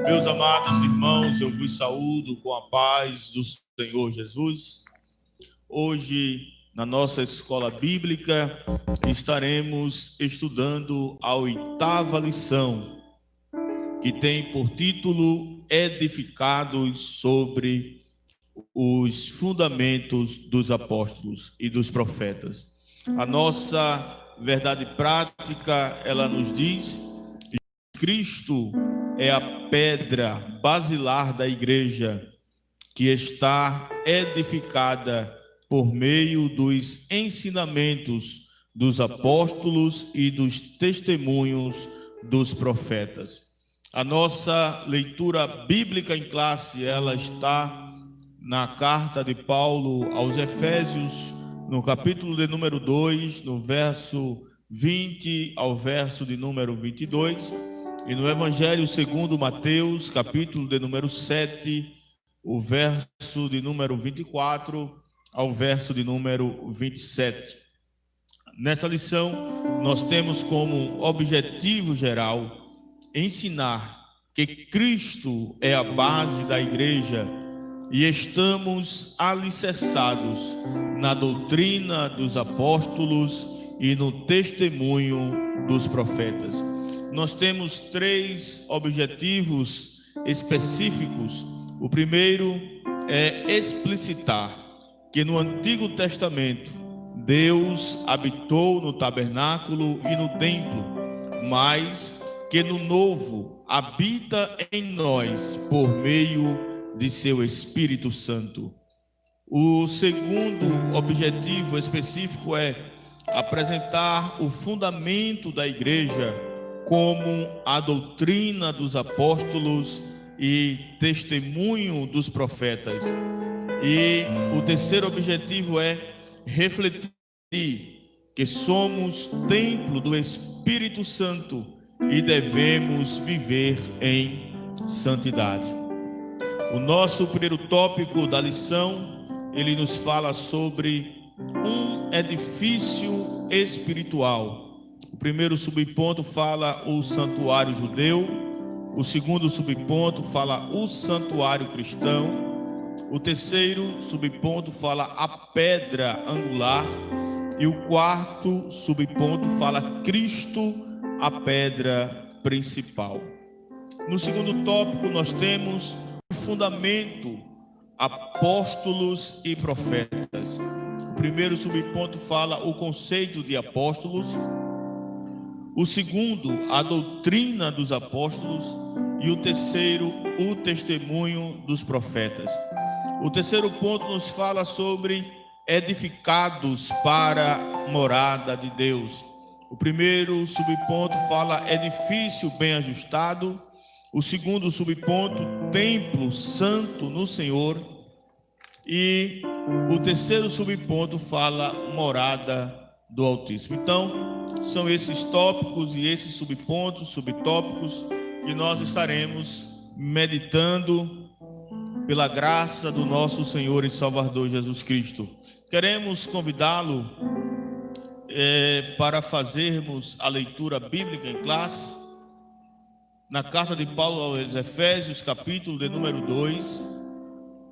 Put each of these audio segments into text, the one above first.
Meus amados irmãos, eu vos saúdo com a paz do Senhor Jesus. Hoje, na nossa escola bíblica, estaremos estudando a 8ª lição, que tem por título Edificados sobre os fundamentos dos apóstolos e dos profetas. A nossa verdade prática, ela nos diz que Cristo é a pedra basilar da igreja, que está edificada por meio dos ensinamentos dos apóstolos e dos testemunhos dos profetas. A nossa leitura bíblica em classe, ela está na carta de Paulo aos Efésios, no capítulo de número 2, no verso 20 ao verso de número 22, e no Evangelho segundo Mateus, capítulo de número 7, o verso de número 24 ao verso de número 27. Nessa lição, nós temos como objetivo geral ensinar que Cristo é a base da igreja e estamos alicerçados na doutrina dos apóstolos e no testemunho dos profetas. Nós temos 3 objetivos específicos. O primeiro é explicitar que no Antigo Testamento Deus habitou no tabernáculo e no templo, mas que no Novo habita em nós por meio de seu Espírito Santo. O segundo objetivo específico é apresentar o fundamento da igreja como a doutrina dos apóstolos e testemunho dos profetas. E o terceiro objetivo é refletir que somos templo do Espírito Santo e devemos viver em santidade. O nosso primeiro tópico da lição, ele nos fala sobre um edifício espiritual. O primeiro subponto fala o santuário judeu, o segundo subponto fala o santuário cristão, o terceiro subponto fala a pedra angular e o quarto subponto fala Cristo, a pedra principal. No segundo tópico nós temos o fundamento, apóstolos e profetas. O primeiro subponto fala o conceito de apóstolos, o segundo, a doutrina dos apóstolos, e o terceiro, o testemunho dos profetas. O terceiro ponto nos fala sobre edificados para a morada de Deus. O primeiro subponto fala edifício bem ajustado. O segundo subponto, templo santo no Senhor. E o terceiro subponto fala morada do Altíssimo. Então, são esses tópicos e esses subpontos, subtópicos que nós estaremos meditando pela graça do nosso Senhor e Salvador Jesus Cristo. Queremos convidá-lo para fazermos a leitura bíblica em classe na carta de Paulo aos Efésios, capítulo de número 2,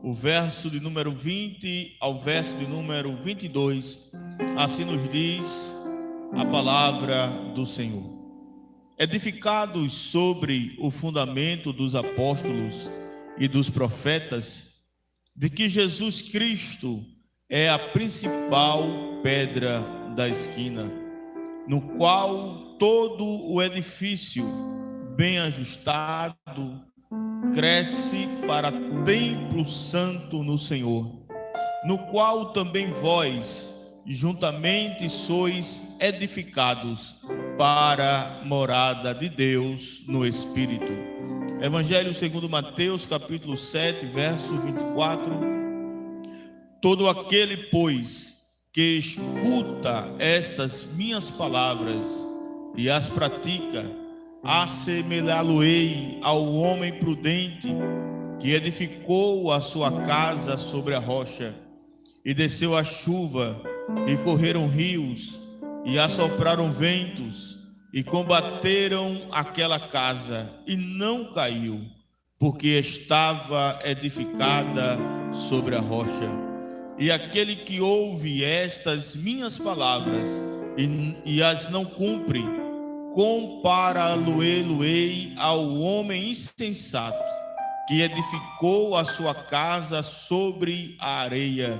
o verso de número 20 ao verso de número 22. Assim nos diz a palavra do Senhor. Edificados sobre o fundamento dos apóstolos e dos profetas, de que Jesus Cristo é a principal pedra da esquina, no qual todo o edifício bem ajustado cresce para templo santo no Senhor, no qual também vós juntamente sois edificados para a morada de Deus no Espírito. Evangelho segundo Mateus, capítulo 7, verso 24. Todo aquele, pois, que escuta estas minhas palavras e as pratica, assemelhá-lo-ei ao homem prudente que edificou a sua casa sobre a rocha, e desceu a chuva, e correram rios, e assopraram ventos, e combateram aquela casa, e não caiu, porque estava edificada sobre a rocha. E aquele que ouve estas minhas palavras e as não cumpre, compará-lo-ei ao homem insensato, que edificou a sua casa sobre a areia,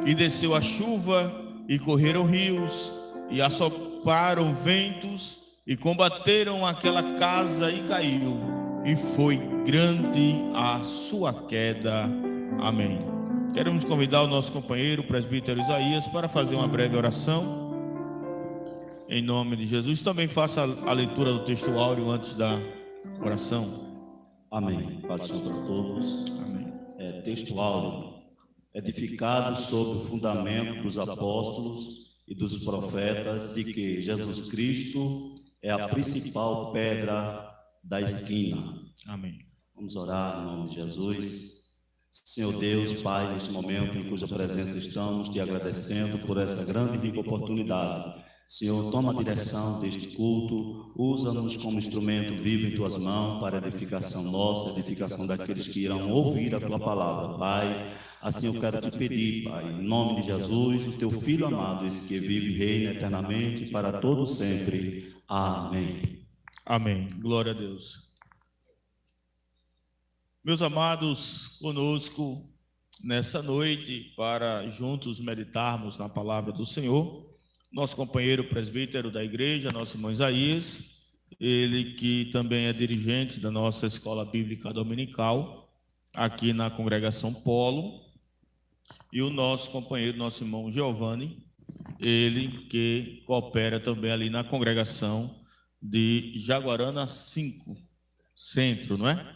e desceu a chuva, e correram rios, e assopraram ventos, e combateram aquela casa, e caiu, e foi grande a sua queda. Amém. Queremos convidar o nosso companheiro, o presbítero Isaías, para fazer uma breve oração. Em nome de Jesus. Também faça a leitura do texto áureo antes da oração. Amém. Pai do Senhor para todos. Amém. Texto áureo. Edificado sobre o fundamento dos apóstolos e dos profetas, de que Jesus Cristo é a principal pedra da esquina. Amém. Vamos orar em nome de Jesus. Senhor Deus, Pai, neste momento em cuja presença estamos, te agradecendo por esta grande e rica oportunidade. Senhor, toma a direção deste culto, usa-nos como instrumento vivo em tuas mãos para a edificação nossa, a edificação daqueles que irão ouvir a tua palavra, Pai. Assim eu quero te pedir, Pai, em nome de Jesus, o teu Filho amado, esse que vive e reina eternamente para todos sempre. Amém. Amém. Glória a Deus. Meus amados, conosco nessa noite, para juntos meditarmos na palavra do Senhor, nosso companheiro presbítero da igreja, nosso irmão Isaías, ele que também é dirigente da nossa escola bíblica dominical, aqui na congregação Polo, e o nosso companheiro, nosso irmão Giovanni, ele que coopera também ali na congregação de Jaguarana 5, Centro, não é?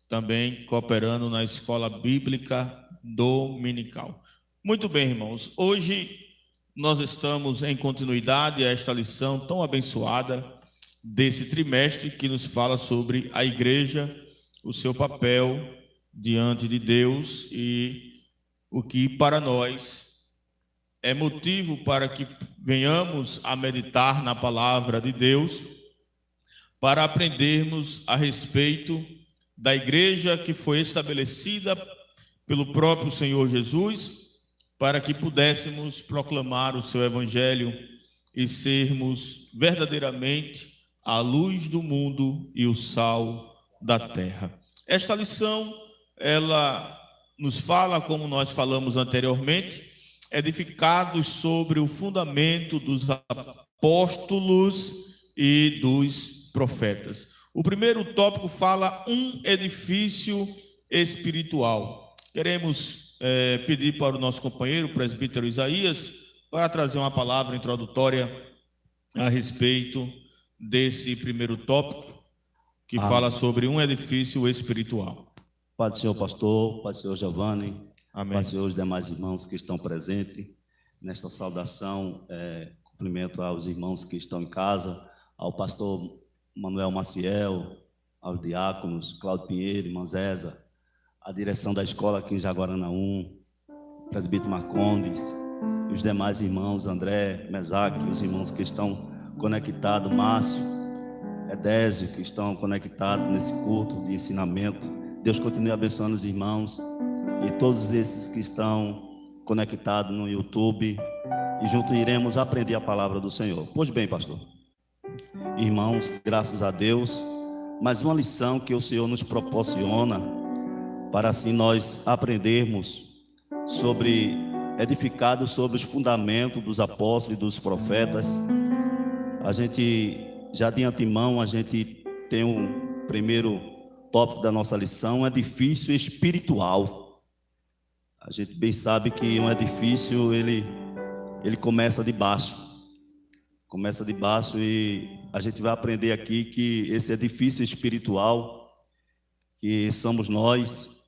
Também cooperando na escola bíblica dominical. Muito bem, irmãos, hoje nós estamos em continuidade a esta lição tão abençoada desse trimestre que nos fala sobre a igreja, o seu papel diante de Deus e o que para nós é motivo para que venhamos a meditar na palavra de Deus, para aprendermos a respeito da igreja que foi estabelecida pelo próprio Senhor Jesus, para que pudéssemos proclamar o seu evangelho e sermos verdadeiramente a luz do mundo e o sal da terra. Esta lição, ela nos fala, como nós falamos anteriormente, edificados sobre o fundamento dos apóstolos e dos profetas. O primeiro tópico fala um edifício espiritual. Queremos pedir para o nosso companheiro, o presbítero Isaías, para trazer uma palavra introdutória a respeito desse primeiro tópico, que fala sobre um edifício espiritual. Pai do Senhor pastor, Pai do Senhor Giovanni, Amém. Pai do Senhor os demais irmãos que estão presentes nesta saudação, cumprimento aos irmãos que estão em casa, ao pastor Manuel Maciel, aos diáconos, Cláudio Pinheiro, irmã Zéza, a direção da escola aqui em Jaguarana 1, presbítero Marcondes, e os demais irmãos, André, Mesaque, os irmãos que estão conectados, Márcio, Edésio, que estão conectados nesse culto de ensinamento. Deus continue abençoando os irmãos e todos esses que estão conectados no YouTube, e juntos iremos aprender a palavra do Senhor. Pois bem, pastor, irmãos, graças a Deus, mais uma lição que o Senhor nos proporciona, para assim nós aprendermos sobre, edificados sobre os fundamentos dos apóstolos e dos profetas. A gente, já de antemão, a gente tem um primeiro tópico da nossa lição, um edifício espiritual. A gente bem sabe que um edifício, ele começa de baixo. Começa de baixo, e a gente vai aprender aqui que esse edifício espiritual, que somos nós,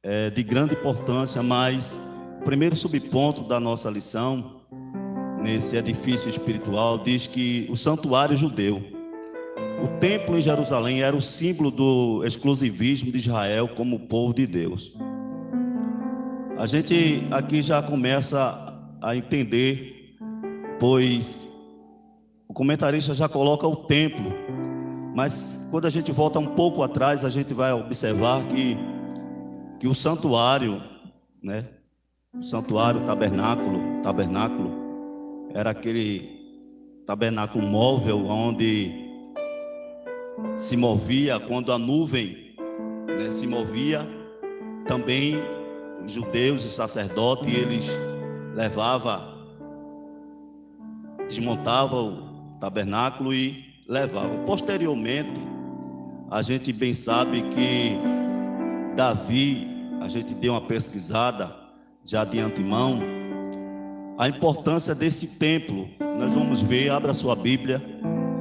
é de grande importância, mas o primeiro subponto da nossa lição, nesse edifício espiritual, diz que o santuário judeu, o templo em Jerusalém, era o símbolo do exclusivismo de Israel como povo de Deus. A gente aqui já começa a entender, pois o comentarista já coloca o templo Mas quando a gente volta um pouco atrás, a gente vai observar que o santuário, né? O santuário, tabernáculo, era aquele tabernáculo móvel onde se movia, quando a nuvem, né, se movia, também os judeus, os sacerdotes, eles desmontavam o tabernáculo e levavam. Posteriormente, a gente bem sabe que Davi, a gente deu uma pesquisada já de antemão, a importância desse templo. Nós vamos ver, abra sua Bíblia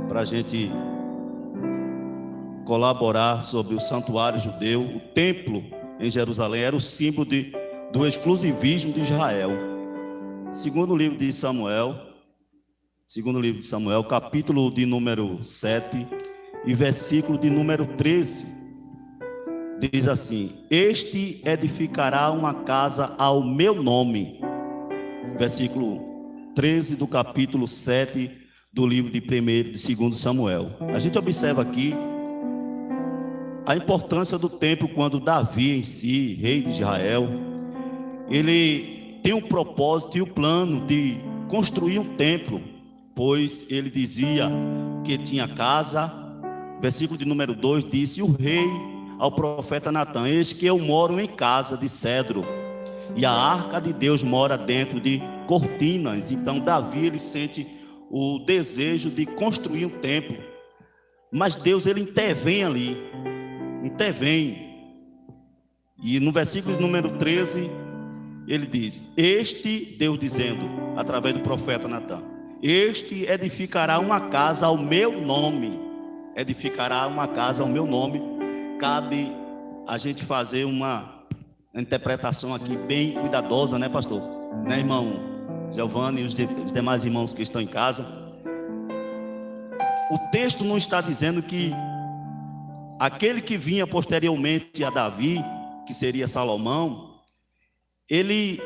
para a gente colaborar sobre o santuário judeu. O templo em Jerusalém era o símbolo do exclusivismo de Israel. Segundo livro de Samuel, capítulo de número 7 e versículo de número 13, diz assim: este edificará uma casa ao meu nome. Versículo 13 do capítulo 7 do livro de 2 Samuel. A gente observa aqui a importância do templo quando Davi em si, rei de Israel, ele tem o propósito e o plano de construir um templo, pois ele dizia que tinha casa. Versículo de número 2 disse o rei ao profeta Natã: eis que eu moro em casa de cedro, e a arca de Deus mora dentro de cortinas. Então Davi, ele sente o desejo de construir um templo, mas Deus, ele intervém ali, e no versículo de número 13 ele diz: Deus dizendo através do profeta Natã, este edificará uma casa ao meu nome. Edificará uma casa ao meu nome. Cabe a gente fazer uma interpretação aqui bem cuidadosa, né, pastor? Né, irmão Giovanni e os demais irmãos que estão em casa? O texto não está dizendo que aquele que vinha posteriormente a Davi, que seria Salomão, ele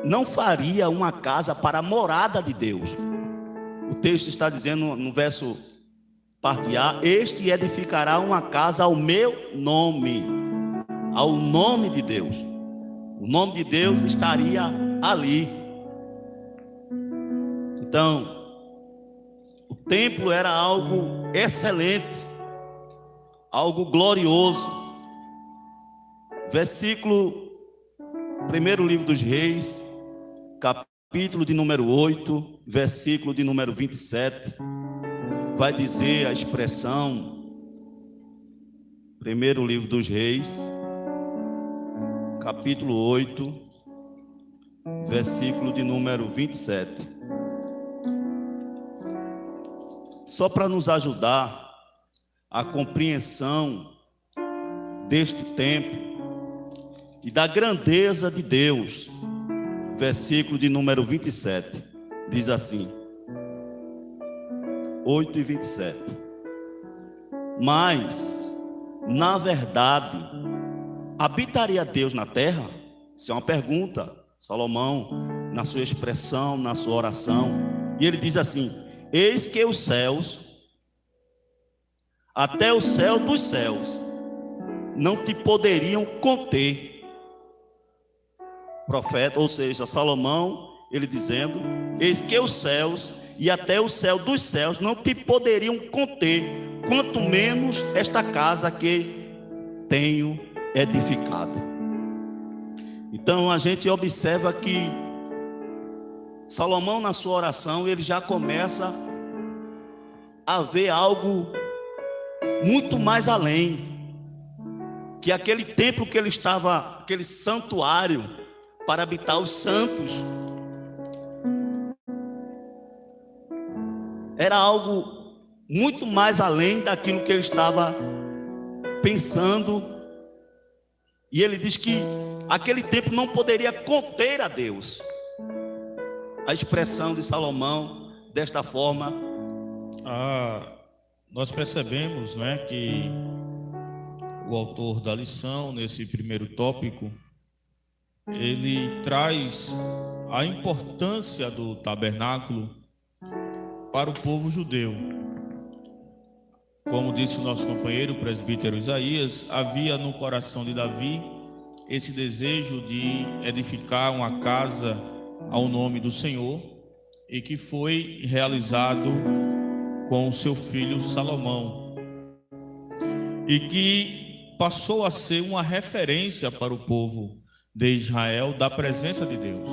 não faria uma casa para a morada de Deus. O texto está dizendo no verso parte A: este edificará uma casa ao meu nome, ao nome de Deus. O nome de Deus estaria ali. Então, o templo era algo excelente, algo glorioso. Versículo, primeiro livro dos Reis, capítulo de número 8, versículo de número 27, vai dizer a expressão, primeiro livro dos Reis, capítulo 8, versículo de número 27. Só para nos ajudar a compreensão deste tempo e da grandeza de Deus, versículo de número 27, diz assim, 8 e 27. Mas, na verdade, habitaria Deus na terra? Isso é uma pergunta. Salomão, na sua expressão, na sua oração, e ele diz assim: eis que os céus, até o céu dos céus, não te poderiam conter. Profeta, ou seja, Salomão, ele dizendo: eis que os céus e até o céu dos céus não te poderiam conter, quanto menos esta casa que tenho edificado. Então a gente observa que Salomão, na sua oração, ele já começa a ver algo muito mais além, que aquele templo que ele estava, aquele santuário para habitar os santos, era algo muito mais além daquilo que ele estava pensando. E ele diz que aquele templo não poderia conter a Deus. A expressão de Salomão desta forma. Nós percebemos, né, que o autor da lição, nesse primeiro tópico, ele traz a importância do tabernáculo para o povo judeu. Como disse o nosso companheiro, o presbítero Isaías, havia no coração de Davi esse desejo de edificar uma casa ao nome do Senhor, e que foi realizado com o seu filho Salomão, e que passou a ser uma referência para o povo de Israel da presença de Deus.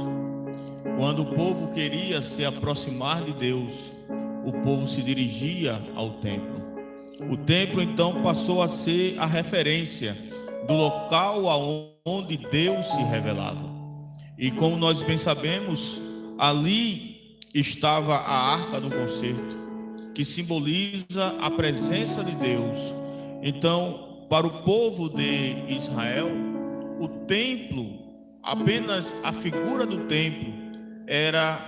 Quando o povo queria se aproximar de Deus, o povo se dirigia ao templo. O templo então passou a ser a referência do local aonde Deus se revelava. E como nós bem sabemos, ali estava a Arca do Concerto, que simboliza a presença de Deus. Então, para o povo de Israel, o templo, apenas a figura do templo, era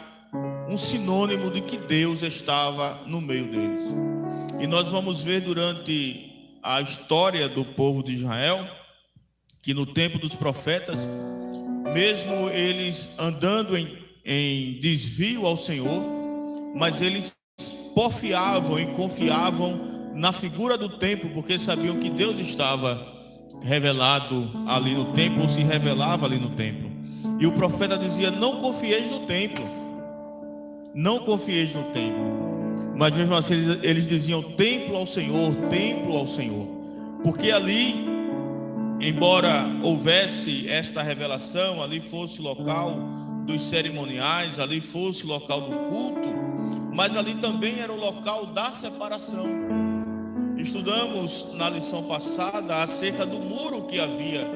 um sinônimo de que Deus estava no meio deles. E nós vamos ver durante a história do povo de Israel que no tempo dos profetas, mesmo eles andando em desvio ao Senhor, mas eles porfiavam e confiavam na figura do templo, porque sabiam que Deus estava revelado ali no templo, ou se revelava ali no templo. E o profeta dizia: não confieis no templo, não confieis no templo. Mas mesmo assim eles diziam: templo ao Senhor, templo ao Senhor. Porque ali, embora houvesse esta revelação, ali fosse o local dos cerimoniais, ali fosse o local do culto, mas ali também era o local da separação. Estudamos na lição passada acerca do muro que havia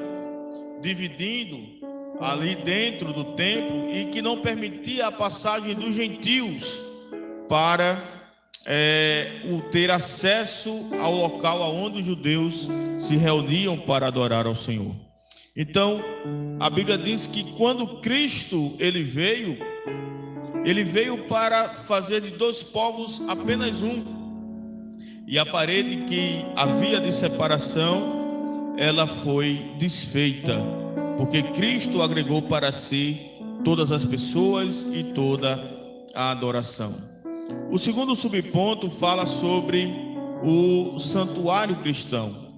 dividindo ali dentro do templo e que não permitia a passagem dos gentios para ter acesso ao local onde os judeus se reuniam para adorar ao Senhor. Então, a Bíblia diz que quando Cristo ele veio para fazer de dois povos apenas um. E a parede que havia de separação, ela foi desfeita, porque Cristo agregou para si todas as pessoas e toda a adoração. O segundo subponto fala sobre o santuário cristão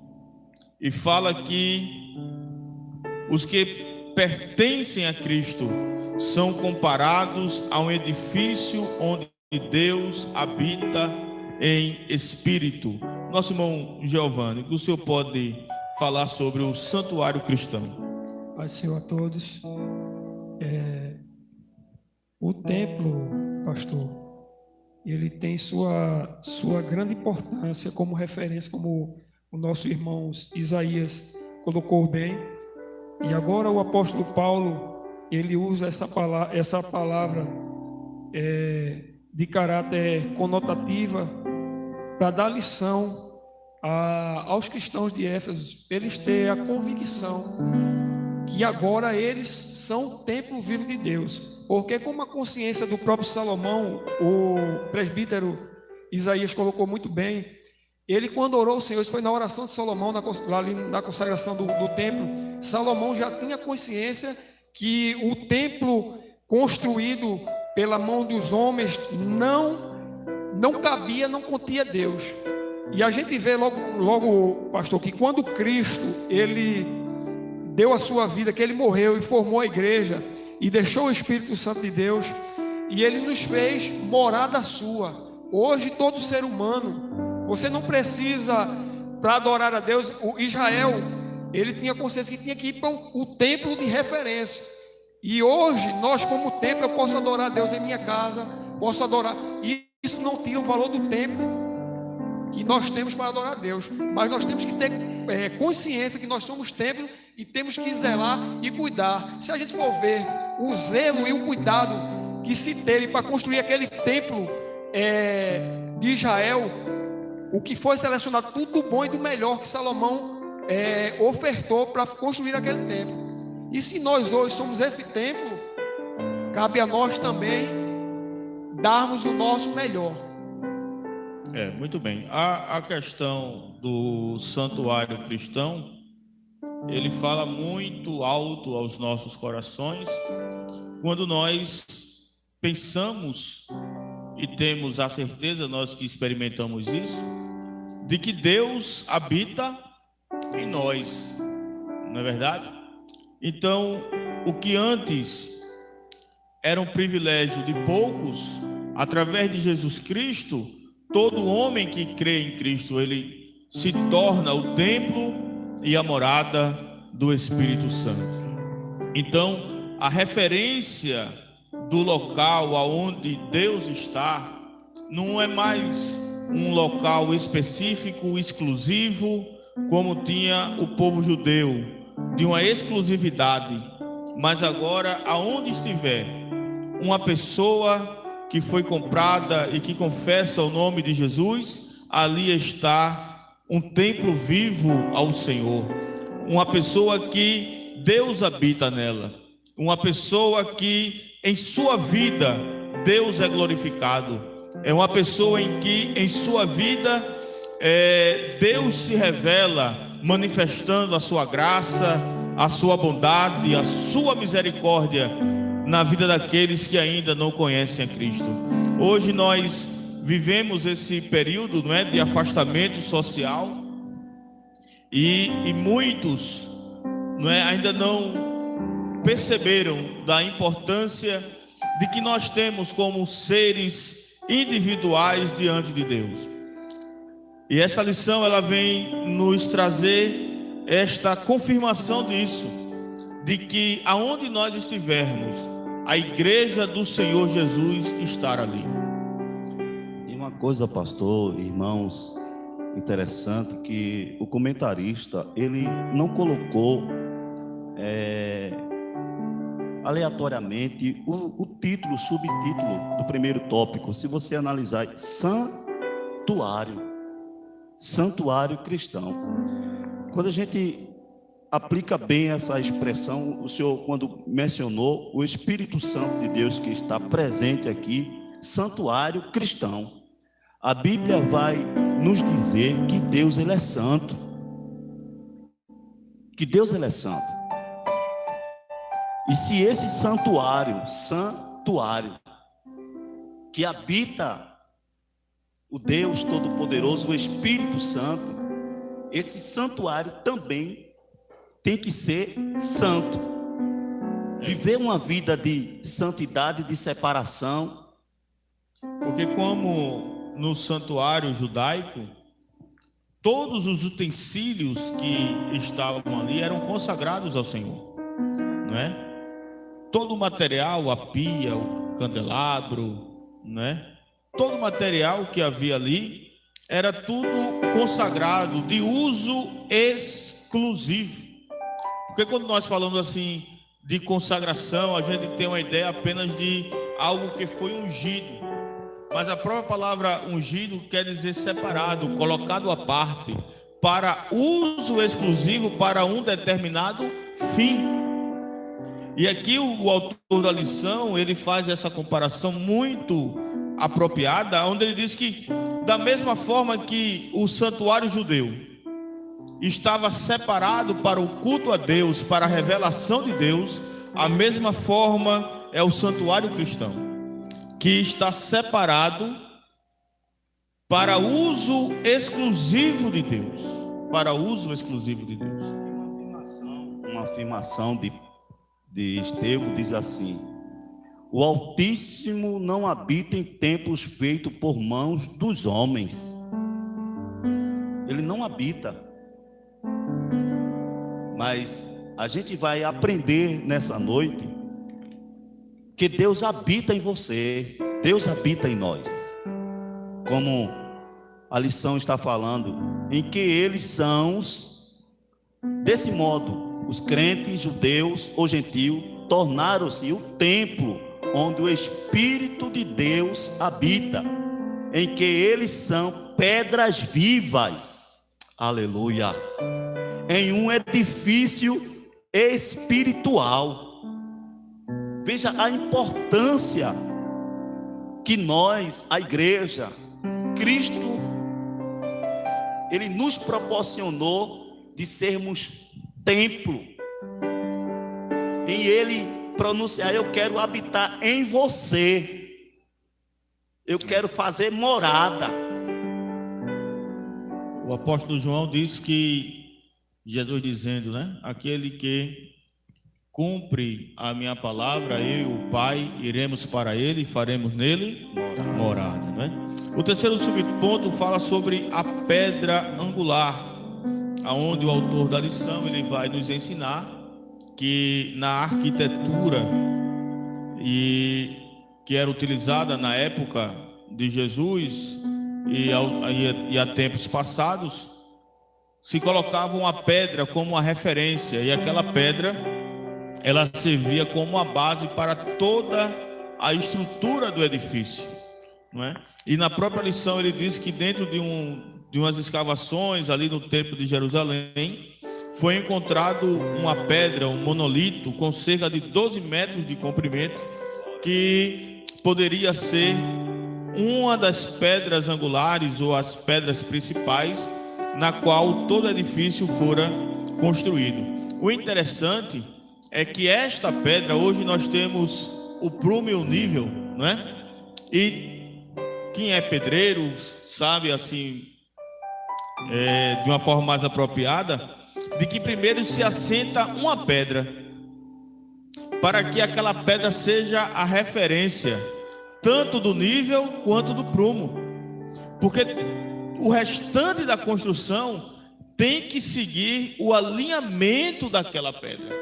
e fala que os que pertencem a Cristo são comparados a um edifício onde Deus habita em espírito. Nosso irmão Giovanni, o senhor pode falar sobre o santuário cristão? Pai, Senhor, a todos. O templo, pastor, ele tem sua grande importância como referência, como o nosso irmão Isaías colocou bem. E agora o apóstolo Paulo, ele usa essa palavra de caráter conotativa para dar lição aos cristãos de Éfeso, eles terem a convicção que agora eles são o templo vivo de Deus. Porque como a consciência do próprio Salomão, o presbítero Isaías colocou muito bem, ele quando orou o Senhor, isso foi na oração de Salomão, na consagração do templo, Salomão já tinha consciência que o templo construído pela mão dos homens não cabia, não continha Deus. E a gente vê logo, pastor, que quando Cristo, ele deu a sua vida, que ele morreu e formou a igreja, e deixou o Espírito Santo de Deus, e ele nos fez morada sua. Hoje todo ser humano, você não precisa, para adorar a Deus, o Israel, ele tinha consciência que tinha que ir para o templo de referência, e hoje nós como templo, eu posso adorar a Deus em minha casa, posso adorar, e isso não tira o valor do templo que nós temos para adorar a Deus, mas nós temos que ter consciência que nós somos templo e temos que zelar e cuidar. Se a gente for ver o zelo e o cuidado que se teve para construir aquele templo de Israel, o que foi selecionado, tudo do bom e do melhor que Salomão ofertou para construir aquele templo. E se nós hoje somos esse templo, cabe a nós também darmos o nosso melhor. Muito bem. A questão do santuário cristão, ele fala muito alto aos nossos corações quando nós pensamos e temos a certeza, nós que experimentamos isso, de que Deus habita em nós, não é verdade? Então, o que antes era um privilégio de poucos, através de Jesus Cristo, todo homem que crê em Cristo, ele se torna o templo e a morada do Espírito Santo. Então, a referência do local aonde Deus está não é mais um local específico, exclusivo, como tinha o povo judeu, de uma exclusividade, mas agora, aonde estiver uma pessoa que foi comprada e que confessa o nome de Jesus, ali está um templo vivo ao Senhor, uma pessoa que Deus habita nela, uma pessoa que em sua vida Deus é glorificado, é uma pessoa em que em sua vida Deus se revela, manifestando a sua graça, a sua bondade, a sua misericórdia na vida daqueles que ainda não conhecem a Cristo. Hoje nós vivemos esse período, não é, de afastamento social e muitos, não é, ainda não perceberam da importância de que nós temos como seres individuais diante de Deus. E essa lição ela vem nos trazer esta confirmação disso, de que aonde nós estivermos, a igreja do Senhor Jesus estar ali. E uma coisa, pastor, irmãos, interessante, que o comentarista, ele não colocou aleatoriamente o título, o subtítulo do primeiro tópico. Se você analisar, santuário cristão. Quando a gente aplica bem essa expressão, o senhor, quando mencionou o Espírito Santo de Deus que está presente aqui, santuário cristão, a Bíblia vai nos dizer que Deus ele é santo, que Deus ele é santo. E se esse santuário que habita o Deus Todo-Poderoso, o Espírito Santo, esse santuário também tem que ser santo, viver uma vida de santidade, de separação. Porque como no santuário judaico, todos os utensílios que estavam ali eram consagrados ao Senhor, não é? Todo o material, a pia, o candelabro, não é? Todo o material que havia ali era tudo consagrado, de uso exclusivo. Porque quando nós falamos assim de consagração, a gente tem uma ideia apenas de algo que foi ungido. Mas a própria palavra ungido quer dizer separado, colocado à parte, para uso exclusivo, para um determinado fim. E aqui o autor da lição, ele faz essa comparação muito apropriada, onde ele diz que da mesma forma que o santuário judeu estava separado para o culto a Deus, para a revelação de Deus, a mesma forma é o santuário cristão, que está separado para uso exclusivo de Deus, para uso exclusivo de Deus. Uma afirmação de Estevão diz assim: o Altíssimo não habita em templos feitos por mãos dos homens. Ele não habita. Mas a gente vai aprender nessa noite que Deus habita em você, Deus habita em nós. Como a lição está falando, em que eles são, desse modo, os crentes, judeus ou gentios, tornaram-se o templo onde o Espírito de Deus habita, em que eles são pedras vivas, aleluia, em um edifício espiritual. Veja a importância que nós, a igreja, Cristo, Ele nos proporcionou de sermos templo, em Ele pronunciar: eu quero habitar em você, eu quero fazer morada. O O apóstolo João diz que, Jesus dizendo, né? Aquele que cumpre a minha palavra, eu e o Pai iremos para ele e faremos nele morada, né? O terceiro subponto fala sobre a pedra angular, aonde o autor da lição ele vai nos ensinar que na arquitetura e que era utilizada na época de Jesus e a tempos passados, se colocava uma pedra como uma referência, e aquela pedra ela servia como a base para toda a estrutura do edifício, não é? E na própria lição ele diz que dentro de umas escavações ali no templo de Jerusalém foi encontrado uma pedra, um monolito com cerca de 12 metros de comprimento, que poderia ser uma das pedras angulares ou as pedras principais na qual todo edifício fora construído. O interessante é que esta pedra, hoje nós temos o prumo e o nível, não é? E quem é pedreiro sabe, assim, de uma forma mais apropriada, de que primeiro se assenta uma pedra, para que aquela pedra seja a referência, tanto do nível quanto do prumo, porque o restante da construção tem que seguir o alinhamento daquela pedra,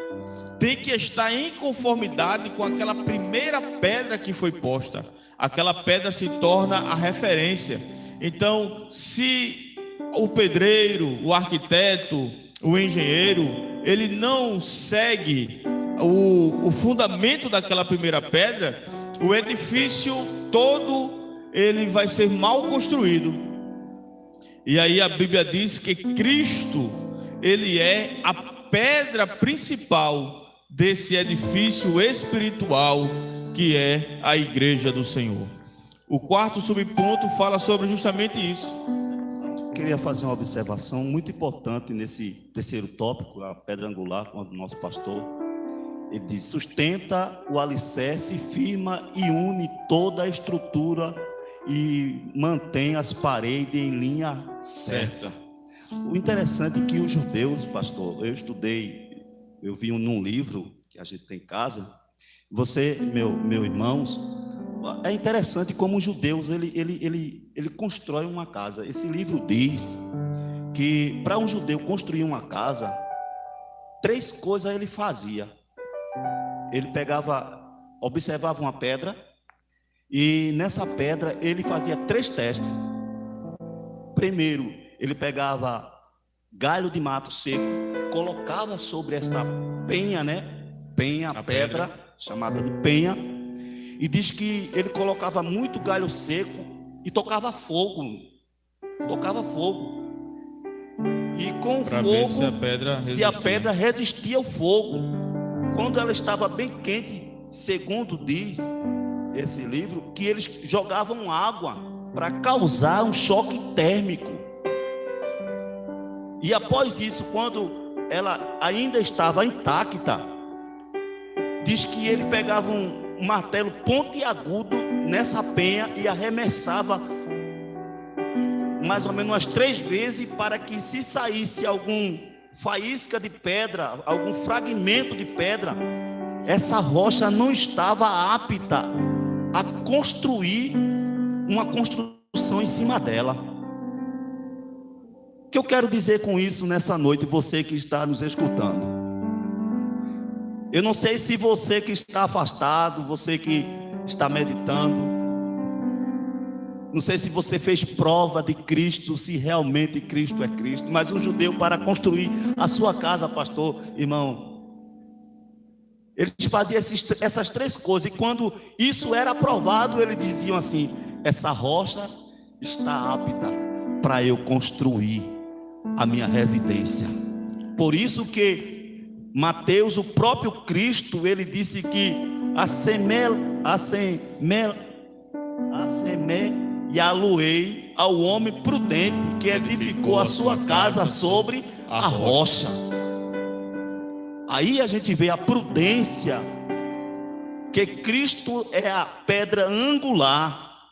tem que estar em conformidade com aquela primeira pedra que foi posta. Aquela pedra se torna a referência. Então, se o pedreiro, o arquiteto, o engenheiro, ele não segue o fundamento daquela primeira pedra, o edifício todo ele vai ser mal construído. E aí a Bíblia diz que Cristo, ele é a pedra principal desse edifício espiritual que é a igreja do Senhor. O quarto subponto fala sobre justamente isso. Queria fazer uma observação muito importante nesse terceiro tópico, a pedra angular, quando o nosso pastor, ele diz: sustenta o alicerce, firma e une toda a estrutura e mantém as paredes em linha certa. O interessante é que os judeus, pastor, eu vi num livro que a gente tem em casa, você, meu irmãos, é interessante como os judeus, ele constrói uma casa. Esse livro diz que para um judeu construir uma casa, 3 coisas ele fazia. Ele observava uma pedra, e nessa pedra ele fazia 3 testes. Primeiro, ele pegava galho de mato seco, colocava sobre esta penha, né? A pedra chamada de penha, e diz que ele colocava muito galho seco e tocava fogo. E com o fogo, se a pedra resistia ao fogo, quando ela estava bem quente, segundo diz esse livro, que eles jogavam água para causar um choque térmico. E após isso, quando ela ainda estava intacta, diz que ele pegava um martelo pontiagudo nessa penha e arremessava mais ou menos umas 3 vezes, para que se saísse algum faísca de pedra, algum fragmento de pedra, essa rocha não estava apta a construir uma construção em cima dela. O que eu quero dizer com isso nessa noite, você que está nos escutando? Eu não sei se você que está afastado, você que está meditando, não sei se você fez prova de Cristo, se realmente Cristo é Cristo, mas um judeu, para construir a sua casa, pastor, irmão, eles faziam essas 3 coisas, e quando isso era aprovado, eles diziam assim: essa rocha está apta para eu construir a minha residência. Por isso que Mateus, o próprio Cristo, ele disse que assemelhá-lo-ei ao homem prudente que edificou a sua casa sobre a rocha. Aí a gente vê a prudência, que Cristo é a pedra angular.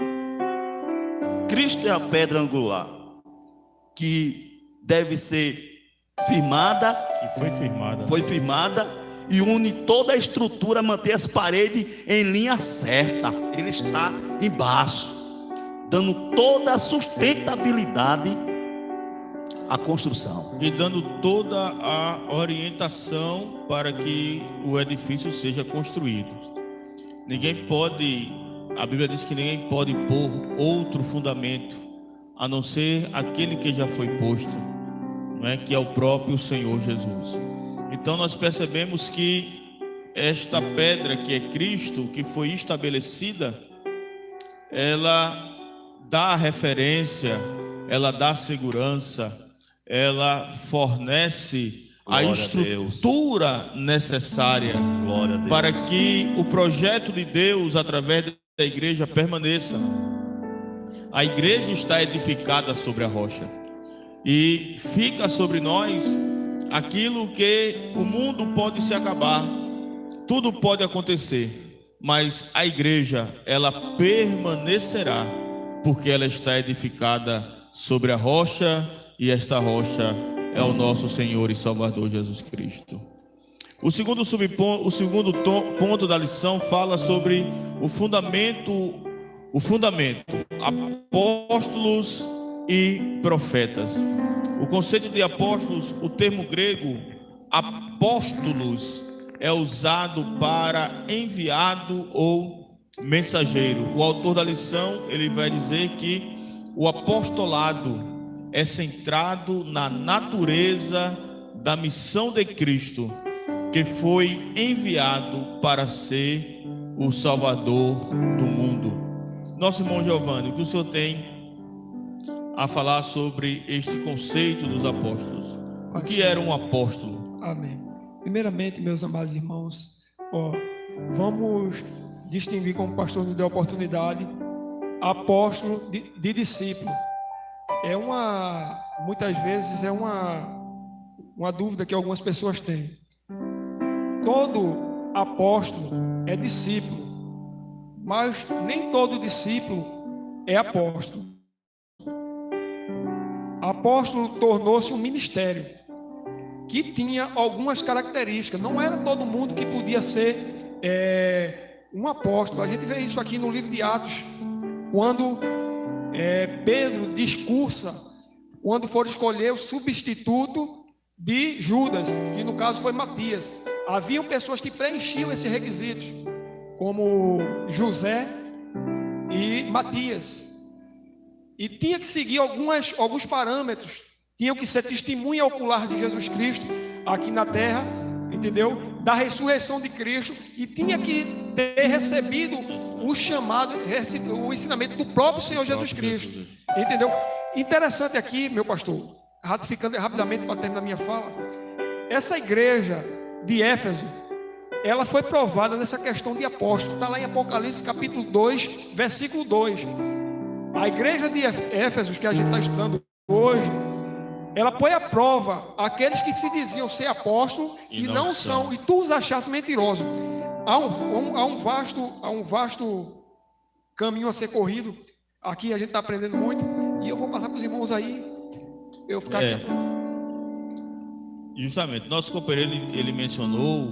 Cristo é a pedra angular que deve ser firmada, Que foi firmada e une toda a estrutura, manter as paredes em linha certa. Ele está embaixo, dando toda a sustentabilidade à construção. E dando toda a orientação para que o edifício seja construído. Ninguém pode, a Bíblia diz que ninguém pode pôr outro fundamento a não ser aquele que já foi posto, não é? Que é o próprio Senhor Jesus. Então nós percebemos que esta pedra que é Cristo, que foi estabelecida, ela dá referência, ela dá segurança, ela fornece a Glória a estrutura necessária Glória a Deus. para que o projeto de Deus através da igreja permaneça. A igreja está edificada sobre a rocha e fica sobre nós aquilo que o mundo pode se acabar, tudo pode acontecer, mas a igreja, ela permanecerá, porque ela está edificada sobre a rocha, e esta rocha é o nosso Senhor e Salvador Jesus Cristo. O segundo ponto da lição fala sobre o fundamento, apóstolos e profetas. O conceito de apóstolos, o termo grego apóstolos, é usado para enviado ou mensageiro. O autor da lição, ele vai dizer que o apostolado é centrado na natureza da missão de Cristo, que foi enviado para ser o Salvador do mundo. Nosso irmão Giovanni, o que o senhor tem a falar sobre este conceito dos apóstolos? O que era um apóstolo? Amém. Primeiramente, meus amados irmãos, vamos distinguir, como o pastor nos deu a oportunidade, apóstolo de discípulo. Muitas vezes é uma dúvida que algumas pessoas têm. Todo apóstolo é discípulo, mas nem todo discípulo é apóstolo. Apóstolo tornou-se um ministério que tinha algumas características. Não era todo mundo que podia ser um apóstolo. A gente vê isso aqui no livro de Atos, quando Pedro discursa, quando for escolher o substituto de Judas, que no caso foi Matias. Haviam pessoas que preenchiam esses requisitos, como José e Matias, e tinha que seguir alguns parâmetros. Tinham que ser testemunha ocular de Jesus Cristo aqui na terra, entendeu? Da ressurreição de Cristo, e tinha que ter recebido o chamado, o ensinamento do próprio Senhor Jesus Cristo, entendeu? Interessante aqui, meu pastor, ratificando rapidamente para terminar minha fala, essa igreja de Éfeso, ela foi provada nessa questão de apóstolo. Está lá em Apocalipse capítulo 2, versículo 2. A igreja de Éfeso, que a gente está estudando hoje, ela põe à prova aqueles que se diziam ser apóstolos e não são, e tu os achaste mentirosos. Há um vasto caminho a ser corrido. Aqui a gente está aprendendo muito, e eu vou passar para os irmãos aí, eu ficar aqui. Justamente, nosso companheiro ele mencionou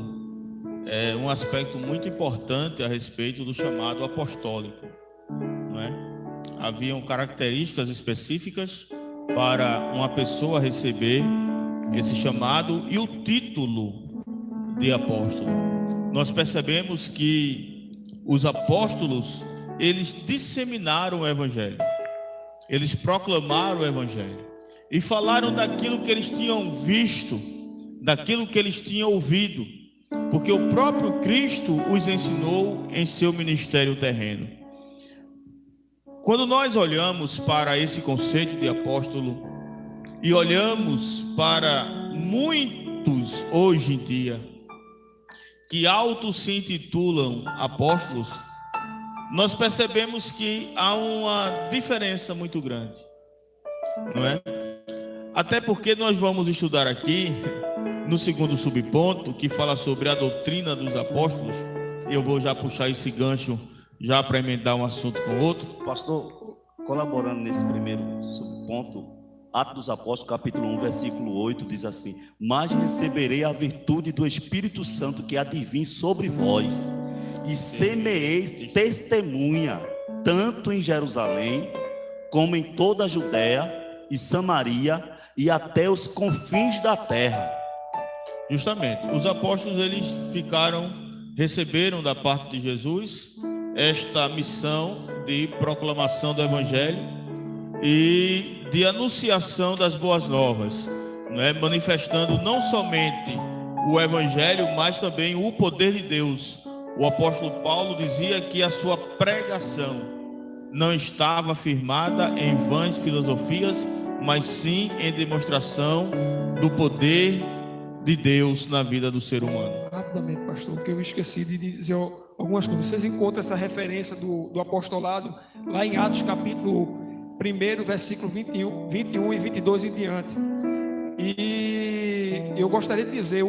um aspecto muito importante a respeito do chamado apostólico, não é? Haviam características específicas para uma pessoa receber esse chamado e o título de apóstolo. Nós percebemos que os apóstolos, eles disseminaram o evangelho, eles proclamaram o evangelho e falaram daquilo que eles tinham visto, daquilo que eles tinham ouvido, porque o próprio Cristo os ensinou em seu ministério terreno. Quando nós olhamos para esse conceito de apóstolo e olhamos para muitos hoje em dia que se intitulam apóstolos, nós percebemos que há uma diferença muito grande, não é? Até porque nós vamos estudar aqui no segundo subponto, que fala sobre a doutrina dos apóstolos, e eu vou já puxar esse gancho já para emendar um assunto com o outro. Pastor, colaborando nesse primeiro subponto, Atos dos Apóstolos, capítulo 1, versículo 8, diz assim: mas receberei a virtude do Espírito Santo que há de vir sobre vós, e semeeis testemunha, tanto em Jerusalém, como em toda a Judéia e Samaria, e até os confins da terra. Justamente, os apóstolos eles receberam da parte de Jesus esta missão de proclamação do Evangelho e de anunciação das boas novas, né? Manifestando não somente o Evangelho, mas também o poder de Deus. O apóstolo Paulo dizia que a sua pregação não estava firmada em vãs filosofias, mas sim em demonstração do poder de Deus na vida do ser humano. Rapidamente, pastor, porque eu esqueci de dizer algumas coisas. Vocês encontram essa referência do apostolado lá em Atos capítulo 1, versículo 21 e 22 em diante. E eu gostaria de dizer,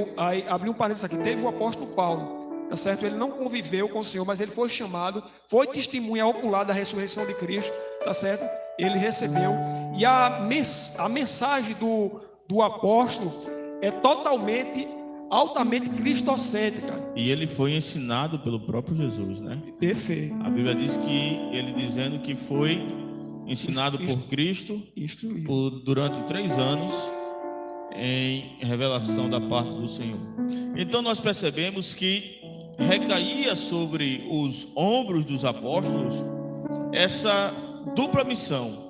abrir um parênteses aqui, teve o apóstolo Paulo, tá certo? Ele não conviveu com o Senhor, mas ele foi chamado, foi testemunha ocular da ressurreição de Cristo, tá certo? Ele recebeu, e a mensagem do apóstolo é altamente cristocêntrica. E ele foi ensinado pelo próprio Jesus, né? Perfeito. A Bíblia diz que ele dizendo que foi ensinado por Cristo durante 3 anos em revelação da parte do Senhor. Então nós percebemos que recaía sobre os ombros dos apóstolos essa dupla missão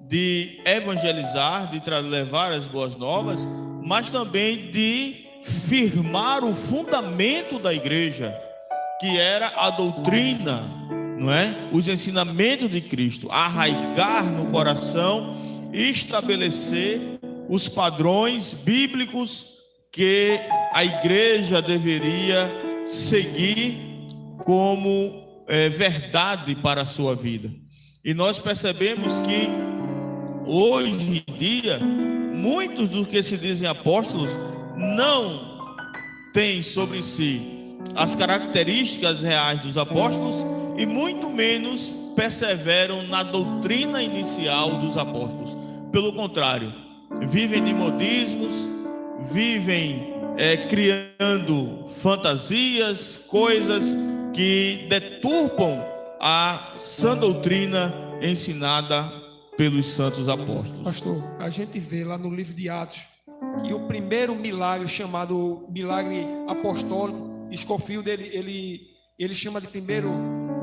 de evangelizar, de levar as boas novas, mas também de firmar o fundamento da igreja, que era a doutrina, não é? Os ensinamentos de Cristo, arraigar no coração e estabelecer os padrões bíblicos que a igreja deveria seguir como verdade para a sua vida. E nós percebemos que hoje em dia muitos dos que se dizem apóstolos não têm sobre si as características reais dos apóstolos e muito menos perseveram na doutrina inicial dos apóstolos. Pelo contrário, vivem de modismos, vivem criando fantasias, coisas que deturpam a sã doutrina ensinada pelos santos apóstolos. Pastor, a gente vê lá no livro de Atos que o primeiro milagre, chamado milagre apostólico, Scofield ele chama de primeiro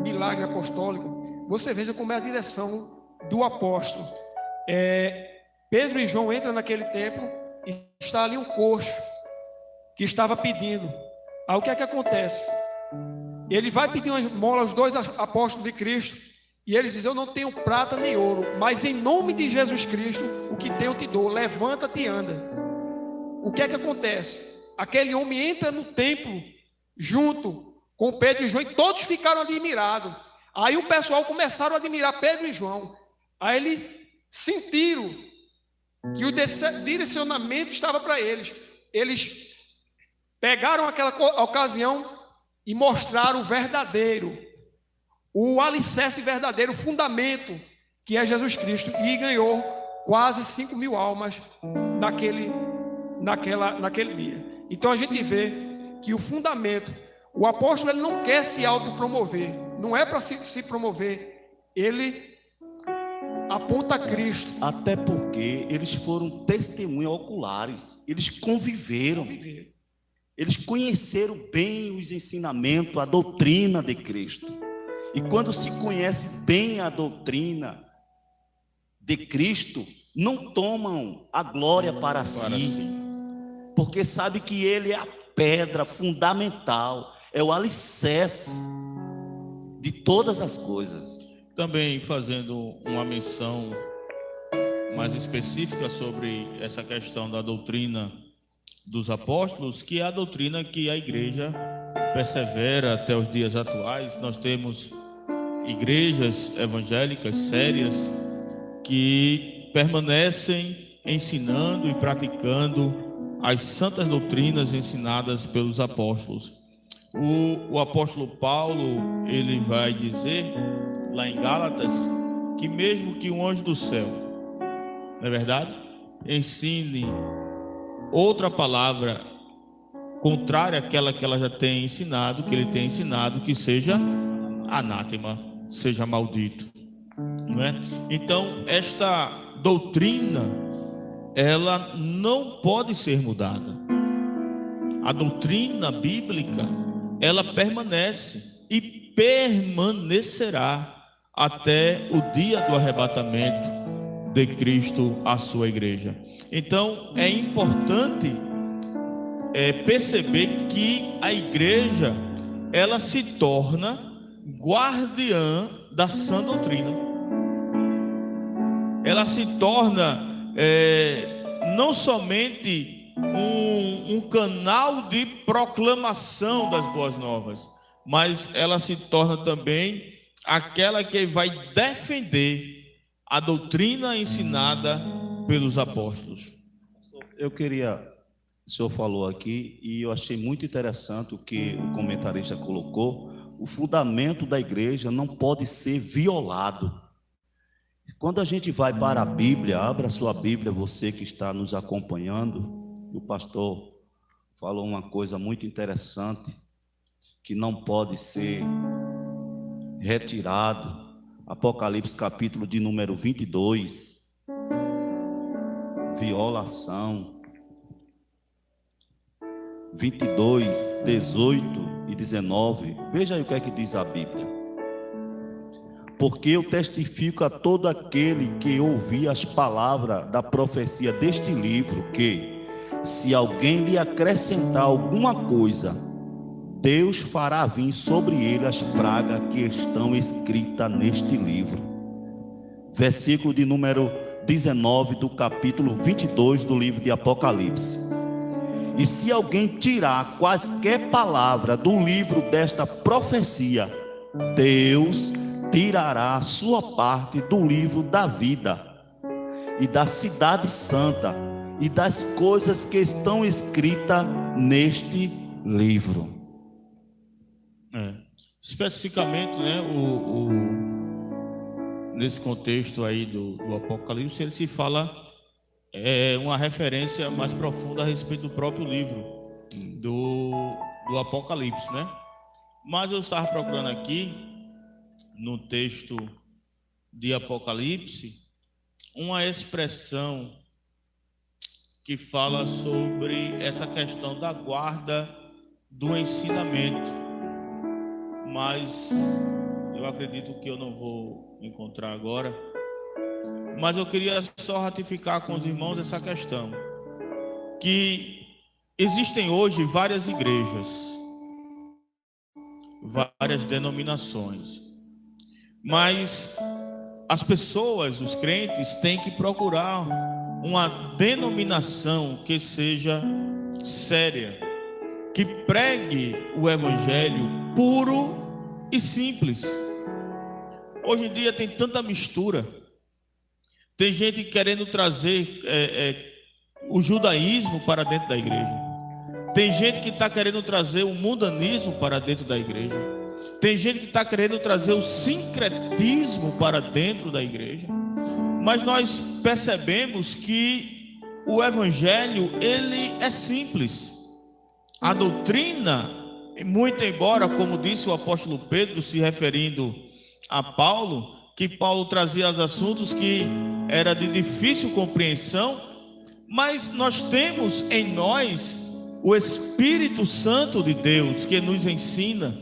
milagre apostólico. Você veja como é a direção do apóstolo. Pedro e João entram naquele templo e está ali um coxo que estava pedindo. Aí o que é que acontece? Ele vai pedir uma esmola aos 2 apóstolos de Cristo e eles dizem: eu não tenho prata nem ouro, mas em nome de Jesus Cristo o que tenho eu te dou, levanta-te e anda. O que é que acontece? Aquele homem entra no templo junto com Pedro e João e todos ficaram admirados. Aí o pessoal começaram a admirar Pedro e João. Aí eles sentiram que o direcionamento estava para eles. Eles pegaram aquela ocasião e mostraram o verdadeiro, o alicerce verdadeiro, o fundamento, que é Jesus Cristo, e ganhou quase 5.000 almas naquele dia. Então a gente vê que o fundamento, o apóstolo ele não quer se autopromover, não é para se promover, ele aponta a Cristo. Até porque eles foram testemunhas oculares, eles conviveram. Eles conheceram bem os ensinamentos, a doutrina de Cristo. E quando se conhece bem a doutrina de Cristo, não tomam a glória para si, porque sabe que Ele é a pedra fundamental, é o alicerce de todas as coisas. Também fazendo uma menção mais específica sobre essa questão da doutrina dos apóstolos, que é a doutrina que a igreja persevera até os dias atuais. Nós temos igrejas evangélicas sérias que permanecem ensinando e praticando as santas doutrinas ensinadas pelos apóstolos. O apóstolo Paulo, ele vai dizer lá em Gálatas que mesmo que um anjo do céu, não é verdade? ensine outra palavra contrária àquela que ela já tem ensinado, que ele tem ensinado, que seja anátema, seja maldito, não é? Então, esta doutrina, ela não pode ser mudada. A doutrina bíblica, ela permanece e permanecerá até o dia do arrebatamento de Cristo à sua igreja. Então, é importante perceber que a igreja, ela se torna guardiã da sã doutrina. Ela se torna não somente um canal de proclamação das boas novas, mas ela se torna também aquela que vai defender a doutrina ensinada pelos apóstolos. O senhor falou aqui, e eu achei muito interessante o que o comentarista colocou: o fundamento da igreja não pode ser violado. Quando a gente vai para a Bíblia, abra sua Bíblia, você que está nos acompanhando, o pastor falou uma coisa muito interessante, que não pode ser retirado. Apocalipse capítulo de número 22, violação. 22, 18 e 19, veja aí o que é que diz a Bíblia. Porque eu testifico a todo aquele que ouvir as palavras da profecia deste livro, que, se alguém lhe acrescentar alguma coisa, Deus fará vir sobre ele as pragas que estão escritas neste livro. Versículo de número 19 do capítulo 22 do livro de Apocalipse. E se alguém tirar quaisquer palavras do livro desta profecia, Deus tirará a sua parte do livro da vida e da cidade santa e das coisas que estão escritas neste livro. Especificamente, né, nesse contexto aí do Apocalipse, ele se fala uma referência mais profunda a respeito do próprio livro do Apocalipse, né? Mas eu estava procurando aqui no texto de Apocalipse uma expressão que fala sobre essa questão da guarda do ensinamento, mas eu acredito que eu não vou encontrar agora. Mas eu queria só ratificar com os irmãos essa questão, que existem hoje várias igrejas, várias denominações, mas as pessoas, os crentes, têm que procurar uma denominação que seja séria, que pregue o evangelho puro e simples. Hoje em dia tem tanta mistura. Tem gente querendo trazer o judaísmo para dentro da igreja. Tem gente que está querendo trazer o mundanismo para dentro da igreja. Tem gente que está querendo trazer o sincretismo para dentro da igreja. Mas nós percebemos que o evangelho, ele é simples. A doutrina, muito embora, como disse o apóstolo Pedro, se referindo a Paulo, que Paulo trazia os assuntos que era de difícil compreensão, mas nós temos em nós o Espírito Santo de Deus, que nos ensina,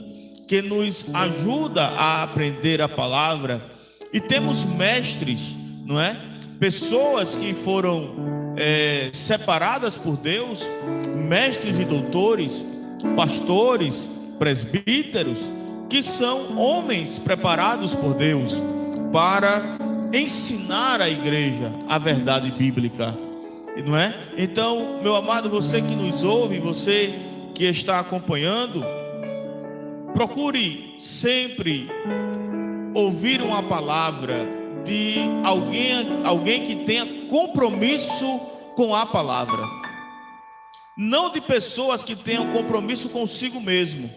que nos ajuda a aprender a palavra, e temos mestres, não é? Pessoas que foram separadas por Deus, mestres e doutores, pastores, presbíteros, que são homens preparados por Deus para ensinar à igreja a verdade bíblica, não é? Então, meu amado, você que nos ouve, você que está acompanhando, procure sempre ouvir uma palavra de alguém que tenha compromisso com a palavra, não de pessoas que tenham compromisso consigo mesmo,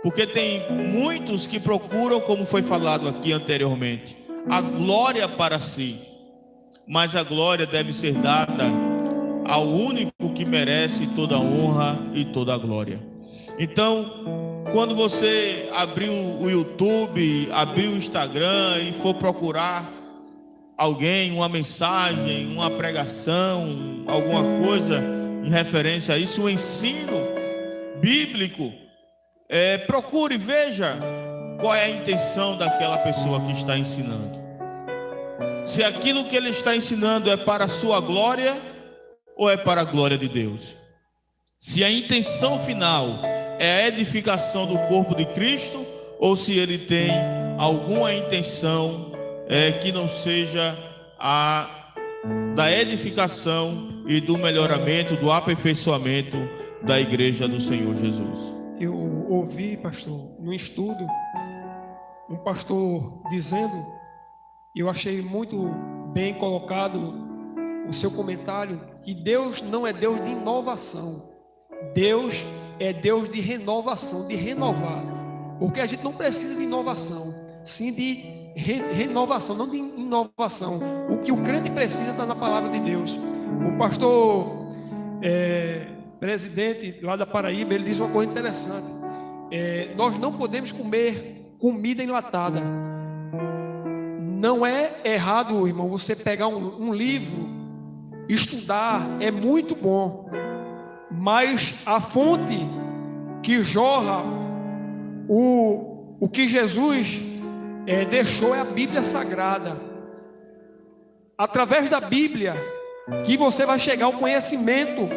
porque tem muitos que procuram, como foi falado aqui anteriormente, a glória para si. mas a glória deve ser dada ao único que merece toda a honra e toda a glória. Então, quando você abrir o YouTube, abrir o Instagram e for procurar alguém, uma mensagem, uma pregação, alguma coisa em referência a isso, o ensino bíblico, procure, veja qual é a intenção daquela pessoa que está ensinando. Se aquilo que ele está ensinando é para a sua glória ou é para a glória de Deus. Se a intenção final é a edificação do corpo de Cristo, ou se ele tem alguma intenção que não seja a da edificação e do melhoramento, do aperfeiçoamento da igreja do Senhor Jesus. Eu ouvi, pastor, no estudo, um pastor dizendo, e eu achei muito bem colocado o seu comentário, que Deus não é Deus de inovação, Deus é Deus de renovação, de renovar, porque a gente não precisa de inovação, sim de renovação, não de inovação. O que o crente precisa está na palavra de Deus. O pastor presidente lá da Paraíba, ele diz uma coisa interessante, nós não podemos comer comida enlatada. Não é errado, irmão, você pegar um livro, estudar, é muito bom, mas a fonte que jorra o que Jesus deixou é a Bíblia Sagrada. Através da Bíblia que você vai chegar ao conhecimento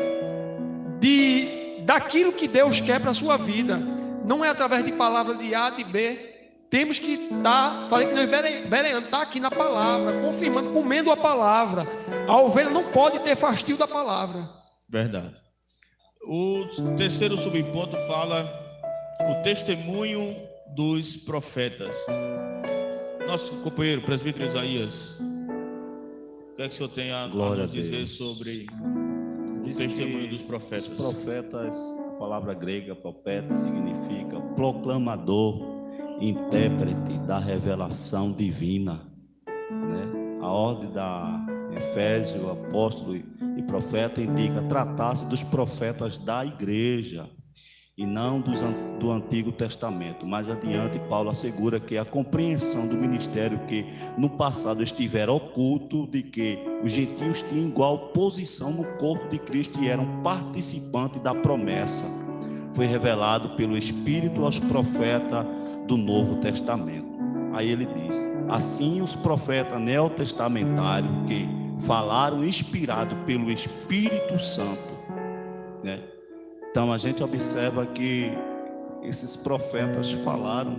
daquilo que Deus quer para a sua vida. Não é através de palavras de A, de B. Temos que estar, falei que nós bereando, está aqui na palavra, confirmando, comendo a palavra. A ovelha não pode ter fastio da palavra. Verdade. O terceiro subponto fala o testemunho dos profetas. Nosso companheiro, presbítero Isaías, o que é que o senhor tem a nos dizer sobre o testemunho dos profetas? Os profetas, a palavra grega, profeta, significa proclamador, intérprete da revelação divina, né? A ordem da Efésio, apóstolo e profeta indica tratar-se dos profetas da igreja e não do Antigo Testamento. Mais adiante, Paulo assegura que a compreensão do ministério que no passado estivera oculto, de que os gentios tinham igual posição no corpo de Cristo e eram participantes da promessa, foi revelado pelo Espírito aos profetas do Novo Testamento. Aí ele diz: assim os profetas neotestamentários que falaram inspirado pelo Espírito Santo, né? Então a gente observa que esses profetas falaram.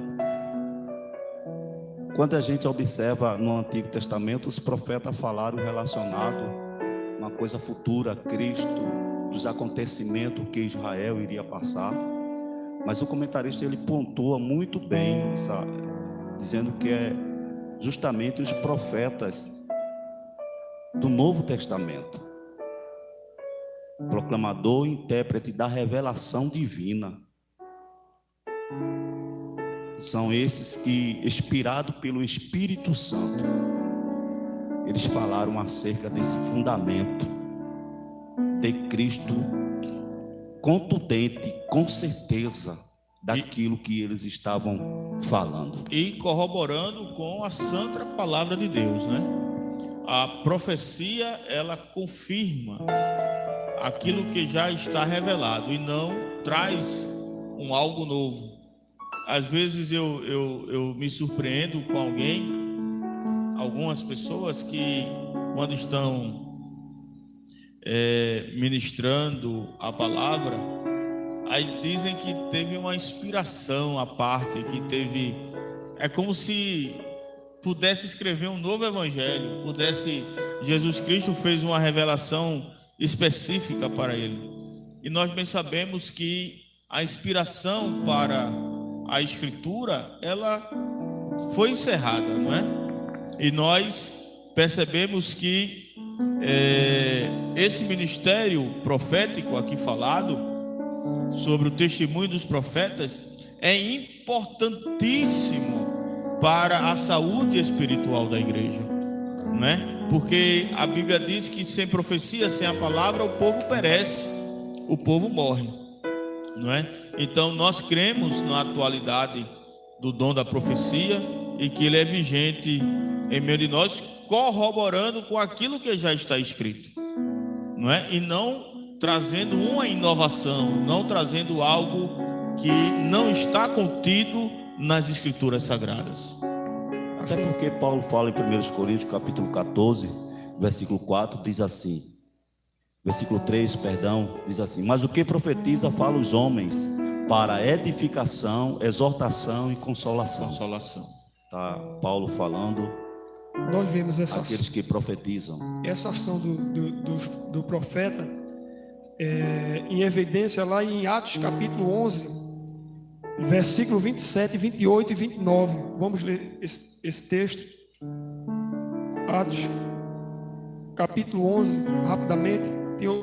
Quando a gente observa no Antigo Testamento, os profetas falaram relacionado a uma coisa futura, Cristo, dos acontecimentos que Israel iria passar. Mas o comentarista ele pontua muito bem, dizendo que é justamente os profetas do Novo Testamento, proclamador, intérprete da revelação divina. São esses que, inspirados pelo Espírito Santo, eles falaram acerca desse fundamento de Cristo, contundente, com certeza, daquilo que eles estavam falando. E corroborando com a santa palavra de Deus, né? A profecia, ela confirma aquilo que já está revelado e não traz algo novo. Às vezes eu me surpreendo com algumas pessoas que, quando estão ministrando a palavra, aí dizem que teve uma inspiração à parte, que teve, é como se pudesse escrever um novo evangelho, Jesus Cristo fez uma revelação específica para ele. E nós bem sabemos que a inspiração para a Escritura, ela foi encerrada, não é? E nós percebemos que esse ministério profético aqui falado, sobre o testemunho dos profetas, é importantíssimo para a saúde espiritual da igreja, não é? Porque a Bíblia diz que sem profecia, sem a palavra, o povo perece, o povo morre, não é? Então nós cremos na atualidade do dom da profecia e que ele é vigente em meio de nós, corroborando com aquilo que já está escrito, não é? E não trazendo uma inovação, não trazendo algo que não está contido nas Escrituras Sagradas. Até porque Paulo fala em 1 Coríntios capítulo 14, versículo 4, diz assim, versículo 3, perdão, diz assim: mas o que profetiza fala os homens para edificação, exortação e consolação. Tá Paulo falando, nós vemos aqueles que profetizam. Essa ação do profeta em evidência lá em Atos capítulo 11, versículo 27, 28 e 29. Vamos ler esse texto. Atos capítulo 11, rapidamente.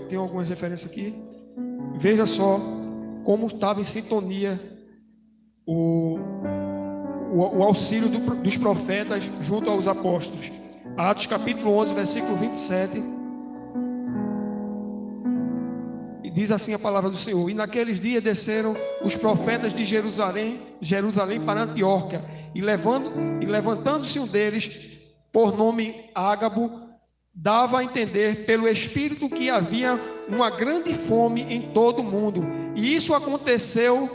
Tem algumas referências aqui. Veja só como estava em sintonia o auxílio dos profetas junto aos apóstolos. Atos capítulo 11, versículo 27. E diz assim a palavra do Senhor: e naqueles dias desceram os profetas de Jerusalém para Antioquia, e levantando-se um deles, por nome Ágabo, dava a entender pelo Espírito que havia uma grande fome em todo o mundo. E isso aconteceu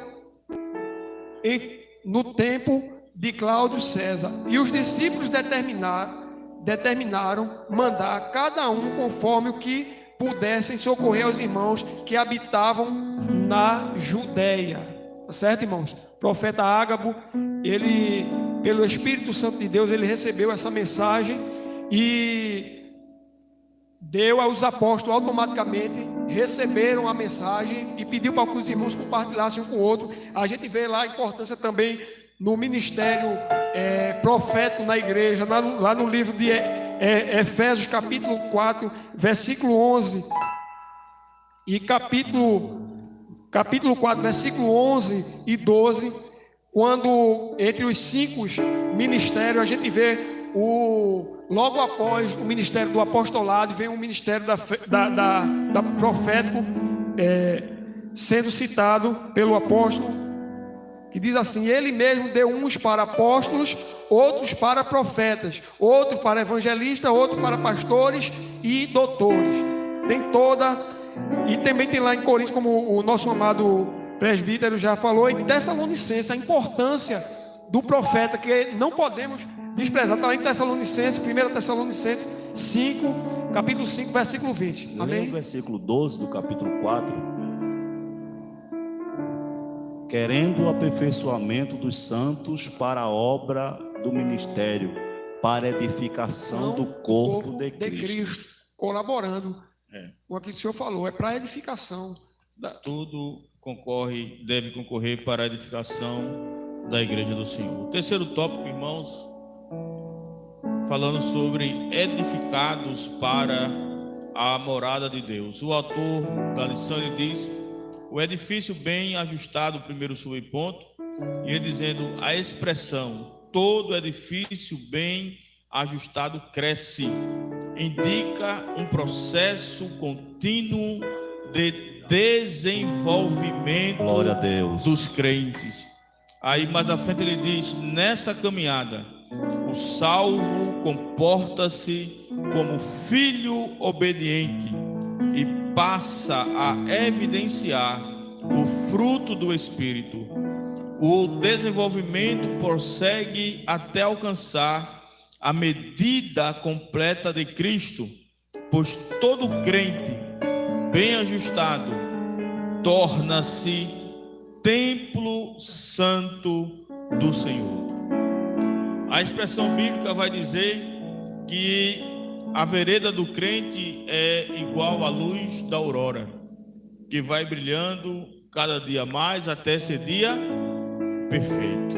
no tempo de Cláudio César. E os discípulos determinaram mandar cada um conforme o que pudessem socorrer aos irmãos que habitavam na Judéia. Tá certo, irmãos? O profeta Ágabo, ele, pelo Espírito Santo de Deus, ele recebeu essa mensagem e deu aos apóstolos. Automaticamente receberam a mensagem e pediu para que os irmãos compartilhassem um com o outro. A gente vê lá a importância também no ministério profético na igreja, lá no livro de Efésios capítulo 4, versículo 11 e capítulo 4, versículo 11 e 12, quando entre os 5 ministérios a gente vê logo após o ministério do apostolado, vem o ministério da profético sendo citado pelo apóstolo, que diz assim: ele mesmo deu uns para apóstolos, outros para profetas, outros para evangelistas, outros para pastores e doutores. Tem toda, e também tem lá em Coríntios, como o nosso amado presbítero já falou, em Tessalonicenses, a importância do profeta, que não podemos desprezar. Está lá em Tessalonicenses, 1 Tessalonicenses 5, capítulo 5, versículo 20. Amém? No versículo 12 do capítulo 4. Querendo o aperfeiçoamento dos santos para a obra do ministério, para a edificação do corpo de Cristo. Colaborando com aquilo que o Senhor falou, é para a edificação. Tudo deve concorrer para a edificação da igreja do Senhor. O terceiro tópico, irmãos, falando sobre edificados para a morada de Deus. O autor da lição, ele diz: o edifício bem ajustado, primeiro subponto, e ele dizendo a expressão todo edifício bem ajustado cresce, indica um processo contínuo de desenvolvimento, glória a Deus, dos crentes. Aí mais à frente ele diz: nessa caminhada o salvo comporta-se como filho obediente e passa a evidenciar o fruto do Espírito. O desenvolvimento prossegue até alcançar a medida completa de Cristo, pois todo crente bem ajustado torna-se templo santo do Senhor. A expressão bíblica vai dizer que a vereda do crente é igual à luz da aurora, que vai brilhando cada dia mais até ser dia perfeito,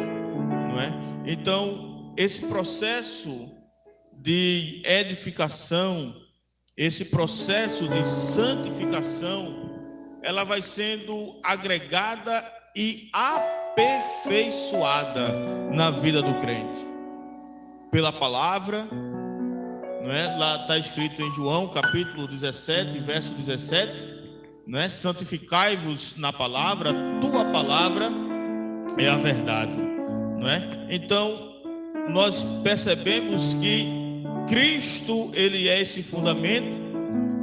não é? Então, esse processo de edificação, esse processo de santificação, ela vai sendo agregada e aperfeiçoada na vida do crente, pela palavra, não é? Lá está escrito em João, capítulo 17, verso 17, não é? Santificai-vos na palavra, tua palavra é a verdade, não é? Então, nós percebemos que Cristo, ele é esse fundamento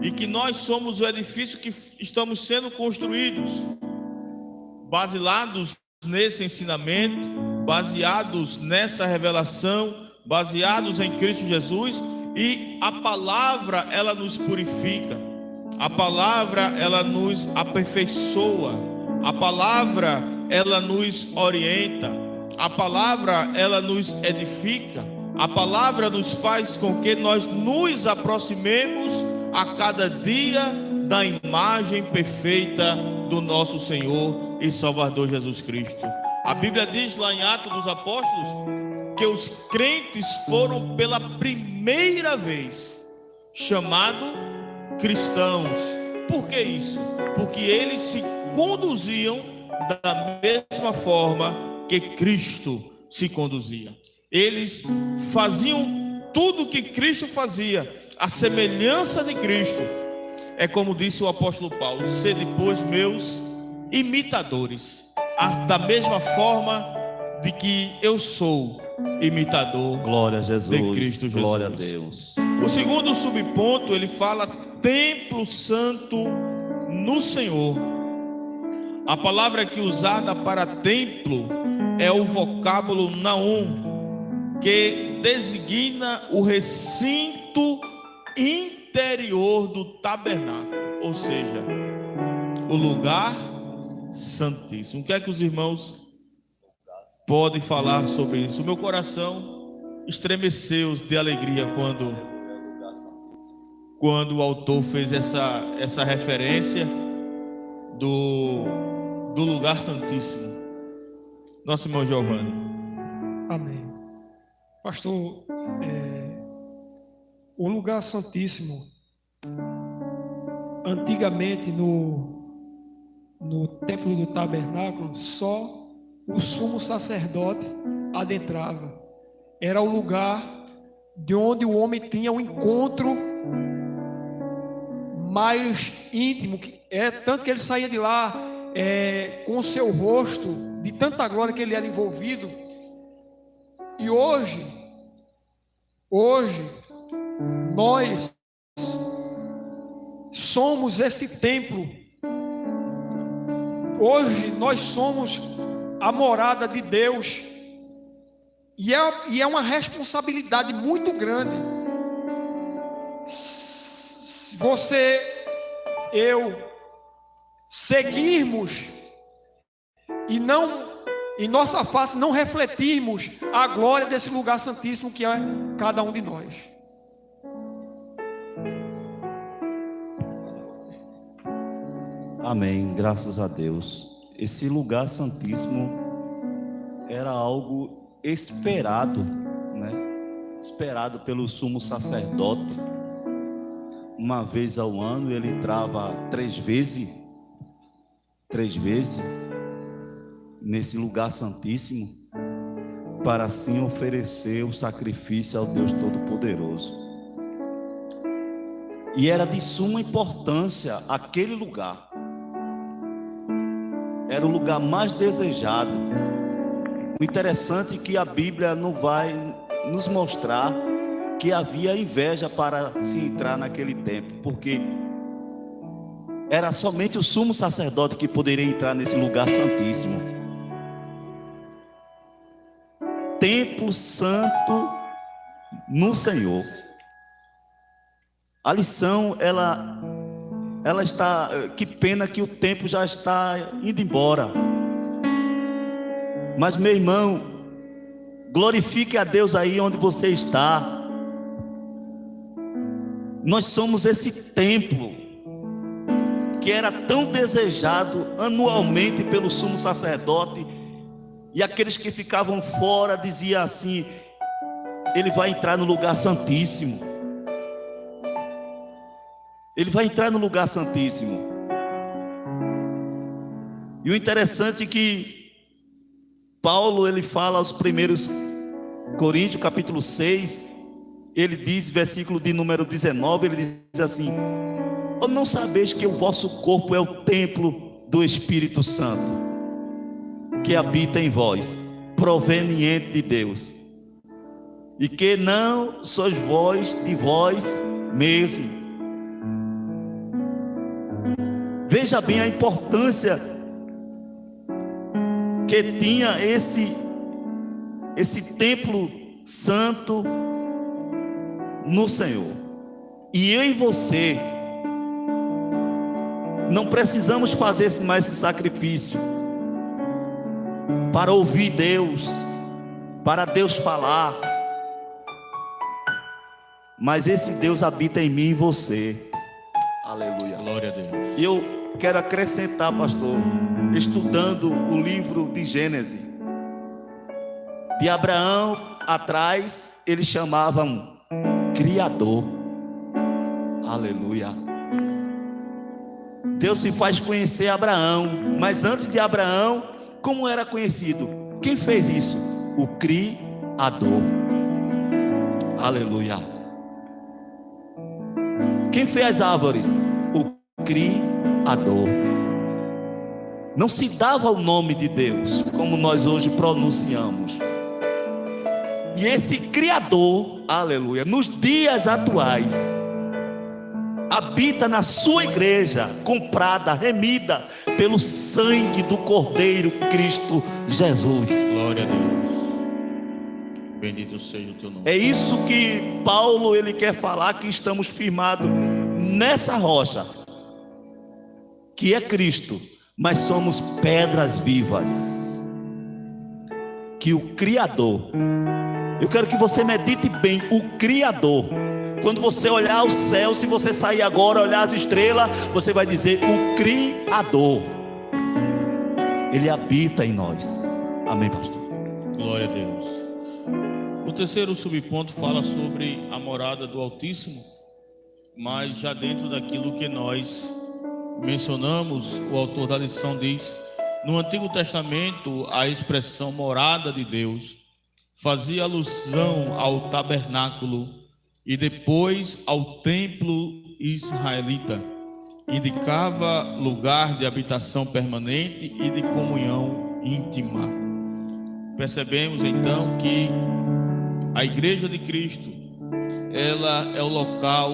e que nós somos o edifício que estamos sendo construídos, baseados nesse ensinamento, baseados nessa revelação, baseados em Cristo Jesus. E a palavra, ela nos purifica, a palavra, ela nos aperfeiçoa, a palavra, ela nos orienta, a palavra, ela nos edifica, a palavra nos faz com que nós nos aproximemos a cada dia da imagem perfeita do nosso Senhor e Salvador Jesus Cristo. A Bíblia diz lá em Atos dos Apóstolos que os crentes foram pela primeira vez chamados cristãos. Por que isso? Porque eles se conduziam da mesma forma que Cristo se conduzia. Eles faziam tudo o que Cristo fazia, a semelhança de Cristo. É como disse o apóstolo Paulo: sede, pois, meus imitadores, da mesma forma de que eu sou imitador. Glória a Jesus, de Cristo Jesus. Glória a Deus. O segundo subponto, ele fala templo santo no Senhor. A palavra que usada para templo é o vocábulo naum, que designa o recinto interior do tabernáculo, ou seja, o lugar santíssimo. O que é que os irmãos podem falar sobre isso? O meu coração estremeceu de alegria quando o autor fez essa referência do lugar santíssimo. Nosso irmão Giovanni. Amém. Pastor, o lugar santíssimo, antigamente no templo do tabernáculo, só o sumo sacerdote adentrava. Era o lugar de onde o homem tinha um encontro mais íntimo, tanto que ele saía de lá com o seu rosto, de tanta glória que ele era envolvido. E hoje nós somos esse templo. Hoje nós somos a morada de Deus. E é uma responsabilidade muito grande. Se você, eu, seguirmos e em nossa face não refletirmos a glória desse lugar santíssimo que é cada um de nós. Amém, graças a Deus. Esse lugar santíssimo era algo esperado, né? Esperado pelo sumo sacerdote. Uma vez ao ano ele entrava três vezes nesse lugar santíssimo, para assim oferecer o sacrifício ao Deus Todo-Poderoso. E era de suma importância aquele lugar. Era o lugar mais desejado. O interessante é que a Bíblia não vai nos mostrar que havia inveja para se entrar naquele templo, porque era somente o sumo sacerdote que poderia entrar nesse lugar santíssimo. Templo santo no Senhor. A lição, ela está, que pena que o tempo já está indo embora. Mas, meu irmão, glorifique a Deus aí onde você está. Nós somos esse templo que era tão desejado anualmente pelo sumo sacerdote, e aqueles que ficavam fora diziam assim: ele vai entrar no lugar santíssimo. Ele vai entrar no lugar santíssimo. E o interessante é que Paulo, ele fala aos primeiros Coríntios, capítulo 6, ele diz, versículo de número 19, ele diz assim: ou não sabeis que o vosso corpo é o templo do Espírito Santo, que habita em vós, proveniente de Deus, e que não sois vós de vós mesmo. Veja bem a importância que tinha esse templo santo no Senhor. E eu e você não precisamos fazer mais esse sacrifício para ouvir Deus, para Deus falar, mas esse Deus habita em mim e em você. Aleluia. Glória a Deus. E eu quero acrescentar, pastor, estudando o livro de Gênesis, de Abraão atrás, eles chamavam Criador. Aleluia. Deus se faz conhecer Abraão, mas antes de Abraão, como era conhecido? Quem fez isso? O Criador. Aleluia. Quem fez as árvores? O Criador. Não se dava o nome de Deus como nós hoje pronunciamos. E esse Criador, aleluia, nos dias atuais, habita na sua igreja, comprada, remida pelo sangue do Cordeiro Cristo Jesus. Glória a Deus. Bendito seja o teu nome. É isso que Paulo ele quer falar, que estamos firmados nessa rocha, que é Cristo, mas somos pedras vivas, que o Criador, eu quero que você medite bem, o Criador, quando você olhar o céu, se você sair agora, olhar as estrelas, você vai dizer: o Criador, Ele habita em nós. Amém, pastor? Glória a Deus. O terceiro subponto fala sobre a morada do Altíssimo, mas já dentro daquilo que nós mencionamos, o autor da lição diz: no Antigo Testamento, a expressão morada de Deus fazia alusão ao tabernáculo e depois ao templo israelita. Indicava lugar de habitação permanente e de comunhão íntima. Percebemos então que a Igreja de Cristo, ela é o local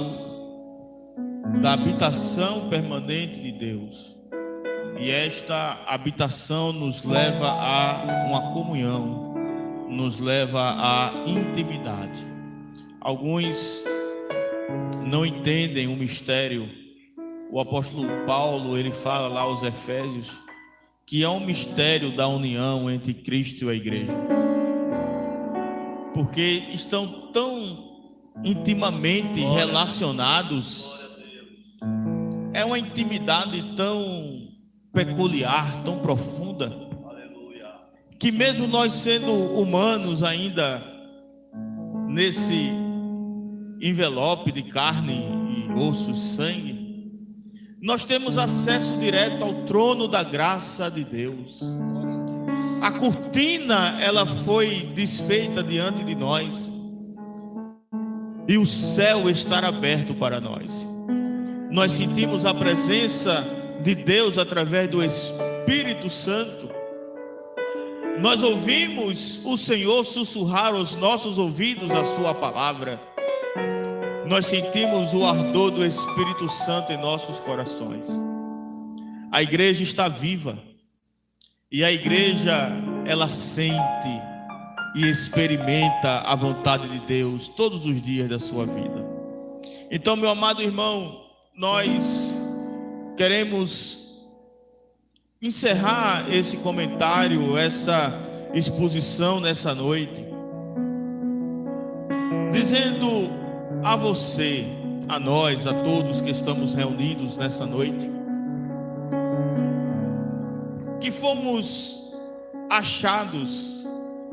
da habitação permanente de Deus. E esta habitação nos leva a uma comunhão, nos leva à intimidade. Alguns não entendem o mistério. O apóstolo Paulo, ele fala lá aos Efésios que é um mistério da união entre Cristo e a igreja, porque estão tão intimamente relacionados. É uma intimidade tão peculiar, tão profunda, que mesmo nós sendo humanos ainda nesse envelope de carne e osso e sangue, nós temos acesso direto ao trono da graça de Deus. A cortina, ela foi desfeita diante de nós e o céu está aberto para nós. Nós sentimos a presença de Deus através do Espírito Santo. Nós ouvimos o Senhor sussurrar aos nossos ouvidos a sua palavra. Nós sentimos o ardor do Espírito Santo em nossos corações. A igreja está viva. E a igreja, ela sente e experimenta a vontade de Deus todos os dias da sua vida. Então, meu amado irmão, nós queremos encerrar esse comentário, essa exposição nessa noite, dizendo a você, a nós, a todos que estamos reunidos nessa noite, que fomos achados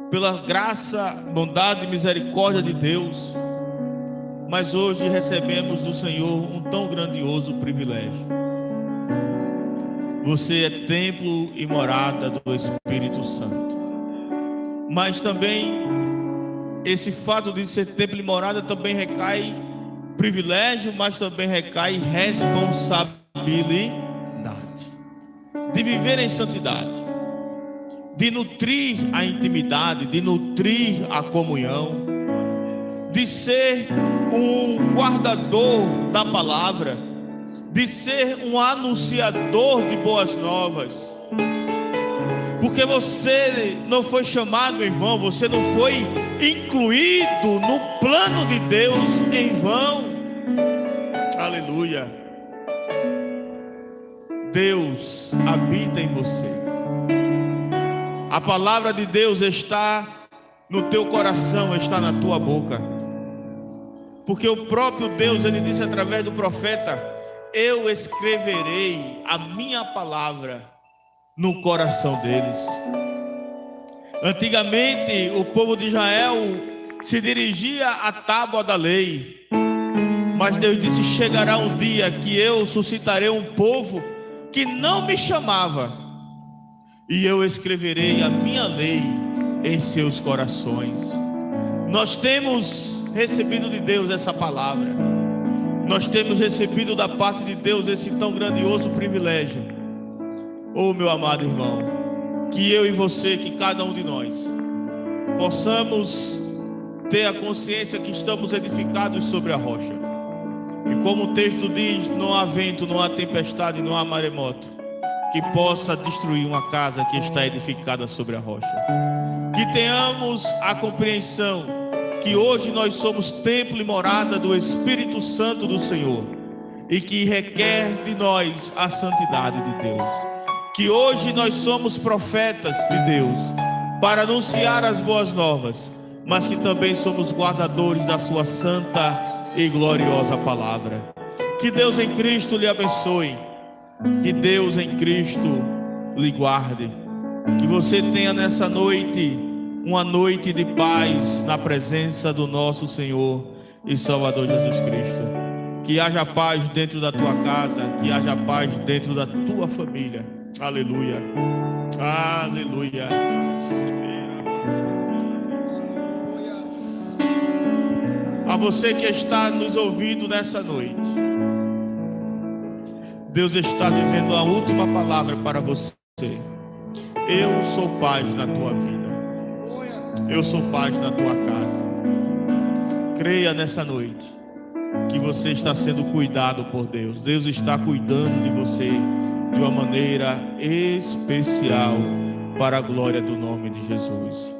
pela graça, bondade e misericórdia de Deus, mas hoje recebemos do Senhor um tão grandioso privilégio. Você é templo e morada do Espírito Santo, mas também esse fato de ser templo e morada também recai privilégio, mas também recai responsabilidade de viver em santidade, de nutrir a intimidade, de nutrir a comunhão, de ser um guardador da palavra, de ser um anunciador de boas novas. Porque você não foi chamado em vão, você não foi incluído no plano de Deus em vão. Aleluia. Deus habita em você. A palavra de Deus está no teu coração, está na tua boca. Porque o próprio Deus, ele disse através do profeta: eu escreverei a minha palavra no coração deles. Antigamente o povo de Israel se dirigia à tábua da lei, mas Deus disse: chegará um dia que eu suscitarei um povo que não me chamava, e eu escreverei a minha lei em seus corações. Nós temos recebido de Deus essa palavra, nós temos recebido da parte de Deus esse tão grandioso privilégio. Oh, meu amado irmão, que eu e você, que cada um de nós possamos ter a consciência que estamos edificados sobre a rocha. E como o texto diz, não há vento, não há tempestade, não há maremoto que possa destruir uma casa que está edificada sobre a rocha. Que tenhamos a compreensão que hoje nós somos templo e morada do Espírito Santo do Senhor, e que requer de nós a santidade de Deus. Que hoje nós somos profetas de Deus para anunciar as boas novas, mas que também somos guardadores da sua santa e gloriosa palavra. Que Deus em Cristo lhe abençoe, que Deus em Cristo lhe guarde, que você tenha nessa noite uma noite de paz na presença do nosso Senhor e Salvador Jesus Cristo. Que haja paz dentro da tua casa, que haja paz dentro da tua família. Aleluia, aleluia. A você que está nos ouvindo nessa noite, Deus está dizendo a última palavra para você: eu sou paz na tua vida, eu sou paz na tua casa. Creia nessa noite que você está sendo cuidado por Deus. Deus está cuidando de você de uma maneira especial, para a glória do nome de Jesus.